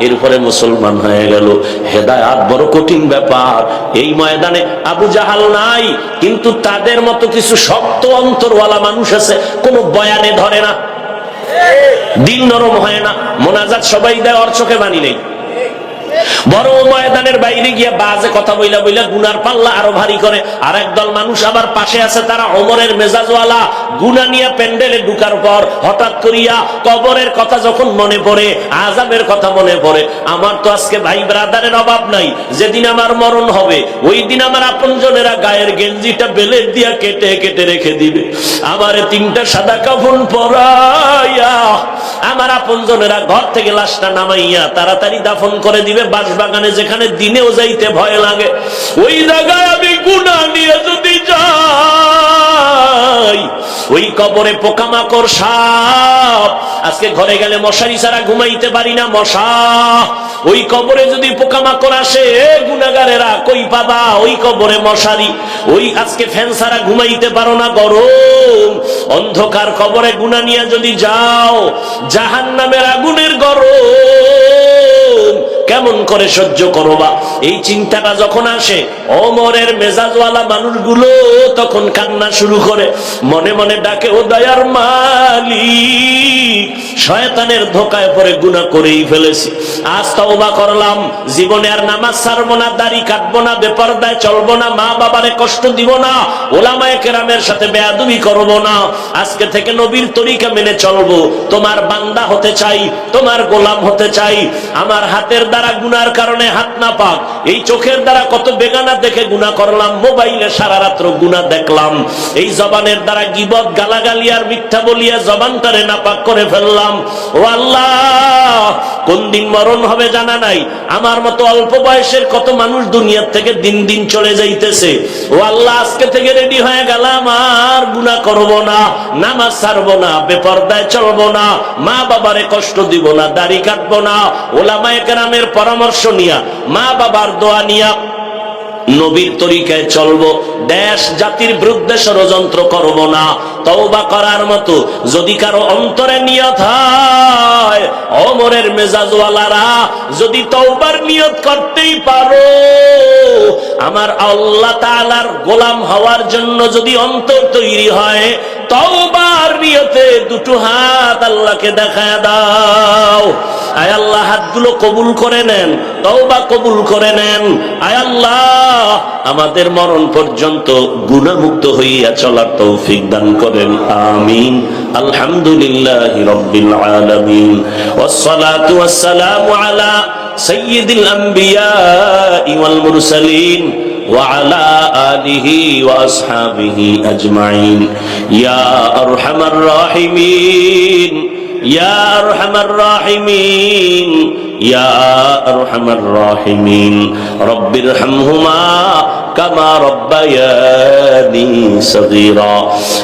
এরপরে মুসলমান হয়ে গেল। হেদায়াত বড় কঠিন ব্যাপার। এই ময়দানে আবু জাহাল নাই, কিন্তু তাদের মতো কিছু শক্ত অন্তরওয়ালা মানুষ আছে, কোনো বয়ানে ধরে না, দিল নরম হয় না, মোনাজাত সবাই দেয়, ওর চোখে বানি নেই। বড় ময়দানের বাইরে গিয়া বাজে কথা বইলা বইলা গুনার পাল্লা আরো ভারী করে। আর একদল মানুষ আবার পাশে আছে, তারা ওমরের মেজাজওয়ালা। গুনা নিয়ে প্যান্ডেলে ঢুকার পর হঠাৎ করিয়া কবরের কথা যখন মনে পড়ে, আযাবের কথা মনে পড়ে, আমার তো আজকে ভাই ব্রাদারের অভাব নাই, যেদিন আমার মরণ হবে ওই দিন আমার আপনজনেরা গায়ের গেঞ্জিটা বেলেট দিয়া কেটে কেটে রেখে দিবে, আমারে 3টা সাদা কাফন পরাইয়া আমার আপনজনেরা ঘর থেকে লাশটা নামাইয়া তাড়াতাড়ি দাফন করে দিবে বাঁশবাগানে, যেখানে দিনেও যাইতে ভয় লাগে। ওই জায়গায় আমি গুনাহ নিয়ে যদি যাই, ওই কবরে পোকামাকড়, সাপ। আজকে ঘরে গেলে মশারি ছাড়া ঘুমাইতে পারি না, মশা। ওই কবরে যদি পোকামাকড় আসে, গুনাহগারেরা কই পাবা? ওই কবরে মশারি। ওই আজকে ফ্যান ছাড়া ঘুমাইতে পারো না, গরম। অন্ধকার কবরে গুনাহ নিয়ে যদি যাও, জাহান্নামের আগুনের গরম কেমন করে সহ্য করবা? এই চিন্তাটা যখন আসে, ওমরের মেজাজওয়ালা মানুষগুলো তখন কান্না শুরু করে, মনে মনে ডাকে, ও দয়ার মালিক, শয়তানের ধোকায় পড়ে গুনাহ করেই ফেলেছি, আজ তওবা করলাম, জীবনে আর নামাজ ছাড়বো না, দাড়ি কাটবো না, বেপরদায় চলবো না, মা বাবারে কষ্ট দিব না, ওলামায়ে কেরামের সাথে বেয়াদবি করবো না, আজকে থেকে নবীর তরিকা মেনে চলবো, তোমার বান্দা হতে চাই, তোমার গোলাম হতে চাই। আমার হাতের দ্বারা গুনার কারণে হাত না পাক, এই চোখের দ্বারা কত বেগানা দেখে গুনাহ করলাম, মোবাইলে সারা রাত্র গুনাহ দেখলাম, এই জবানের দ্বারা গীবত, গালাগালি আর মিথ্যা বলিয়া জবানটারে নাপাক করে ফেললাম। ও আল্লাহ, কোন দিন মরণ হবে জানা নাই, আমার মতো অল্প বয়সের কত মানুষ দুনিয়ার থেকে দিন দিন চলে যাইতেছে। ও আল্লাহ, আজকে থেকে রেডি হয়ে গেলাম, আর গুনাহ করব না, নামাজ ছাড়বো না, বেপরদায় চলবো না, মা বাবারে কষ্ট দিব না, দাড়ি কাটবো না, ওলামায়ে কেরামের পরামর্শ নিয়া, মা বাবার দোয়া নিয়া নবীর তরিকায় চলবো, দেশ জাতির বিরুদ্ধে ষড়যন্ত্র করব না। তওবা করার মতো যদি কারো অন্তরে নিয়ত হয়, ওমরের মেজাজওয়ালারা যদি তওবার নিয়ত করতেই পারো, আমার আল্লাহ তাআলার গোলাম হওয়ার জন্য যদি অন্তর তৈরি হয়, তওবার নিয়তে দুটো হাত আল্লাহকে দেখায় দাও। আয় আল্লাহ, হাতগুলো কবুল করে নেন, তওবা কবুল করে নেন। আয় আল্লাহ, আমাদের মরণ পর্যন্ত গুনাহমুক্ত হইয়া চলার তৌফিক দান করেন, আমিন। আলহামদুলিল্লাহি রাব্বিল আলামিন, ওয়াসসালাতু ওয়াসসালামু আলা সাইয়্যিদিল আম্বিয়া ওয়াল মুরসালিন وعلى آله وأصحابه أجمعين يا أرحم الراحمين يا أرحم الراحمين يا أرحم الراحمين رب ارحمهما كما ربياني صغيرا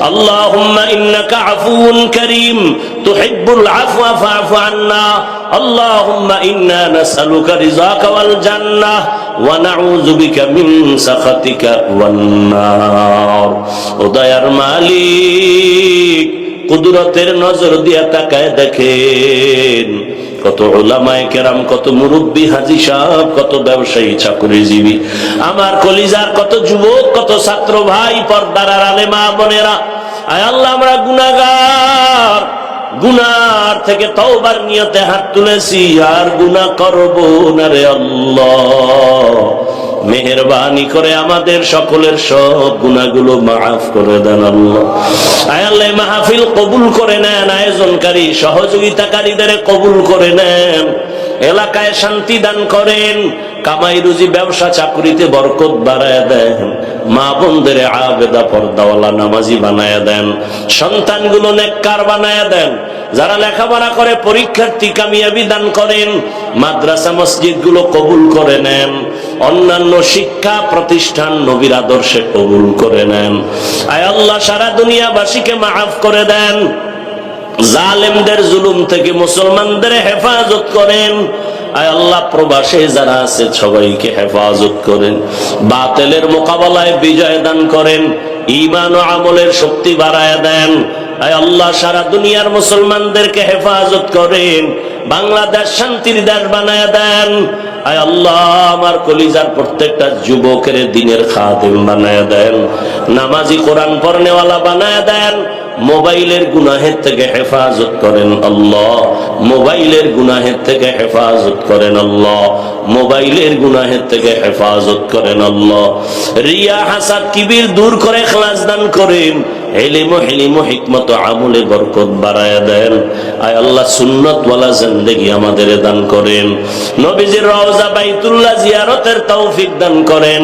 اللهم إنك عفو كريم تحب العفو فاعف عنا اللهم إنا نسألك رضاك والجنة ونعوذ بك من سخطك والنار উদয়ার মালিক কুদরতের নজর দিয়া তাকায় দেখেন কত উলামায়ে কেরাম, কত মুরব্বী হাজী সাহেব, কত ব্যবসায়ী চাকরিজীবী, আমার কলিজার কত যুবক, কত ছাত্র ভাই, পর্দার আড়ালে মা বোনেরা। আয় আল্লাহ, আমরা গুনাহগার, গুনার থেকে তওবার নিয়তে হাত তুলেছি, আর গুনাহ করব না রে আল্লাহ। মেহেরবানি করে আমাদের সকলের সব গুনাহগুলো মাফ করে দেন আল্লাহ। আয় আল্লাহ, মাহফিল কবুল করে নেন, আয়োজনকারী সহযোগিতাকারীদের কবুল করে নেন, এলাকায় শান্তি দান করেন, কামাই রুজি ব্যবসা চাকরিতে বরকত বাড়ায় দেন, মা বোনদের আবেদা পর্দাওয়ালা নামাজি বানায় দেন, সন্তানগুলো নেককার বানায় দেন, যারা লেখাপড়া করে পরীক্ষার্থী কামিয়াবি দান করেন, মাদ্রাসা মসজিদ গুলো কবুল করে নেন, অন্যান্য শিক্ষা প্রতিষ্ঠান নবীর আদর্শে কবুল করে নেন। আয় আল্লাহ, সারা দুনিয়াবাসীকে মাফ করে দেন, জালেমদের জুলুম থেকে মুসলমানদের হেফাজত করেন। আয় আল্লাহ, প্রবাসে যারা আছে সবাইকে হেফাজত করেন, বাতিলের মোকাবেলায় বিজয় দান করেন, ঈমান ও আমলের শক্তি বাড়ায় দেন। আয় আল্লাহ, সারা দুনিয়ার মুসলমানদেরকে হেফাজত করেন, বাংলাদেশ শান্তির দেশ বানায় দেন। আয় আল্লাহ, আমার কলিজার প্রত্যেকটা যুবকের দিনের খাদেম বানায় দেন, নামাজি কোরআন পড়নেওয়ালা বানায় দেন, মোবাইলের গুনাহের থেকে হেফাজত করেন আল্লাহ, মোবাইলের গুনাহের থেকে হেফাজত করেন আল্লাহ, মোবাইলের গুনাহের থেকে হেফাজত করেন আল্লাহ। রিয়া হাসাদ কিবির দূর করে ইখলাস দান করেন, ইলম ও হিলম ও হিকমত ও আমলে বরকত বাড়ায় দেন। আয় আল্লাহ, সুন্নাত ওয়ালা জিন্দেগি আমাদের দান করেন, নবীজির রওজা বাইতুল্লাহ জিয়ারতের তৌফিক দান করেন,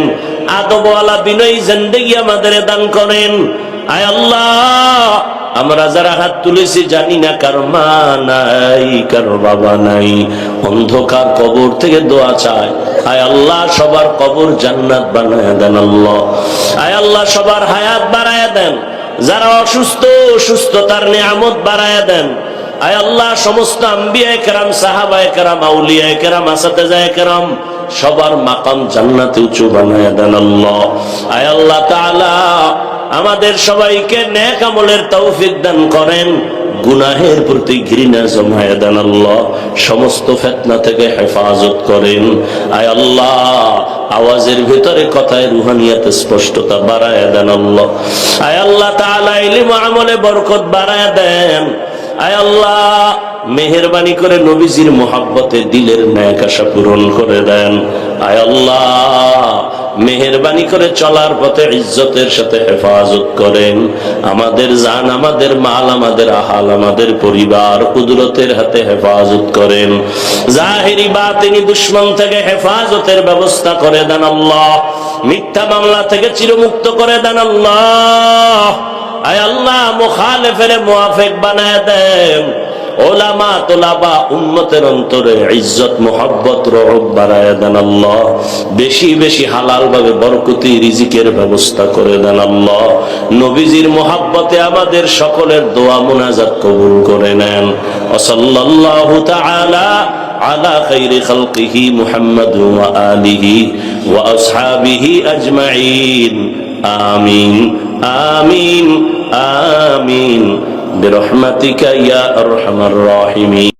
আদব ওয়ালা বিনয়ী জিন্দেগি আমাদের দান করেন। আয় আল্লাহ, আমরা যারা হাত তুলেছি জানি না কারো মা নাই, কারো বাবা নাই, অন্ধকার কবর থেকে দোয়া চায়। আয় আল্লাহ, সবার কবর জান্নাত বানায় দেন আল্লাহ। আয় আল্লাহ, সবার হায়াত বাড়ায় দেন, যারা অসুস্থ সুস্থতার নিয়ামত বাড়ায় দেন। আয় আল্লাহ, সমস্ত আম্বিয়ায়ে কেরাম, সাহাবায়ে কেরাম, আউলিয়ায়ে কেরাম, আসাতেজায়ে কেরাম, সবার মাকাম জান্নাতে উঁচু বানায় দেন আল্লাহ। আয় আল্লাহ তাআলা, আমাদের সবাইকে নেক আমলের তৌফিক দান করেন, গুনাহের প্রতি ঘৃণা জমায়ে দেন আল্লাহ, সমস্ত ফিতনা থেকে হেফাজত করেন। আয় আল্লাহ, আওয়াজের ভিতরে কথায় রুহানিয়াত স্পষ্টতা বাড়ায় দেন আল্লাহ। আয় আল্লাহ তাআলা, ইলম ও আমলে বরকত বাড়ায় দেন। আয় আল্লাহ, মেহেরবানি করে নবীজির মুহাব্বতে দিলের নেক আশা পূরণ করে দেন। আয় আল্লাহ, মেহেরবানি করে চলার পথে ইজ্জতের সাথে হেফাজত করেন, আমাদের জান, আমাদের মাল, আমাদের আহাল, আমাদের পরিবার কুদরতের হাতে হেফাজত করেন। জাহিরি বাতিনি দুশমন থেকে হেফাজতের ব্যবস্থা করে দেন আল্লাহ, মিথ্যা মামলা থেকে চিরমুক্ত করে দেন আল্লাহ। আয় আল্লাহ, মুখালেফের মুআফিক বানায় দেন, ওলামা তোলাবা উম্মতের অন্তরে ইজ্জত মোহাব্বত রহব বাড়ায় দেন আল্লাহ, বেশি বেশি হালাল ভাবে বরকতি রিজিকের ব্যবস্থা করে দেন আল্লাহ। নবীজির মোহাব্বতে আমাদের সকলের দোয়া মুনাজাত কবুল করে নেন। ওয়াসাল্লাল্লাহু তাআলা আলা খাইরি খালকিহি মুহাম্মাদ ওয়া আলিহি وأصحابه أجمعين آمين آمين آمين برحمتك يا أرحم الراحمين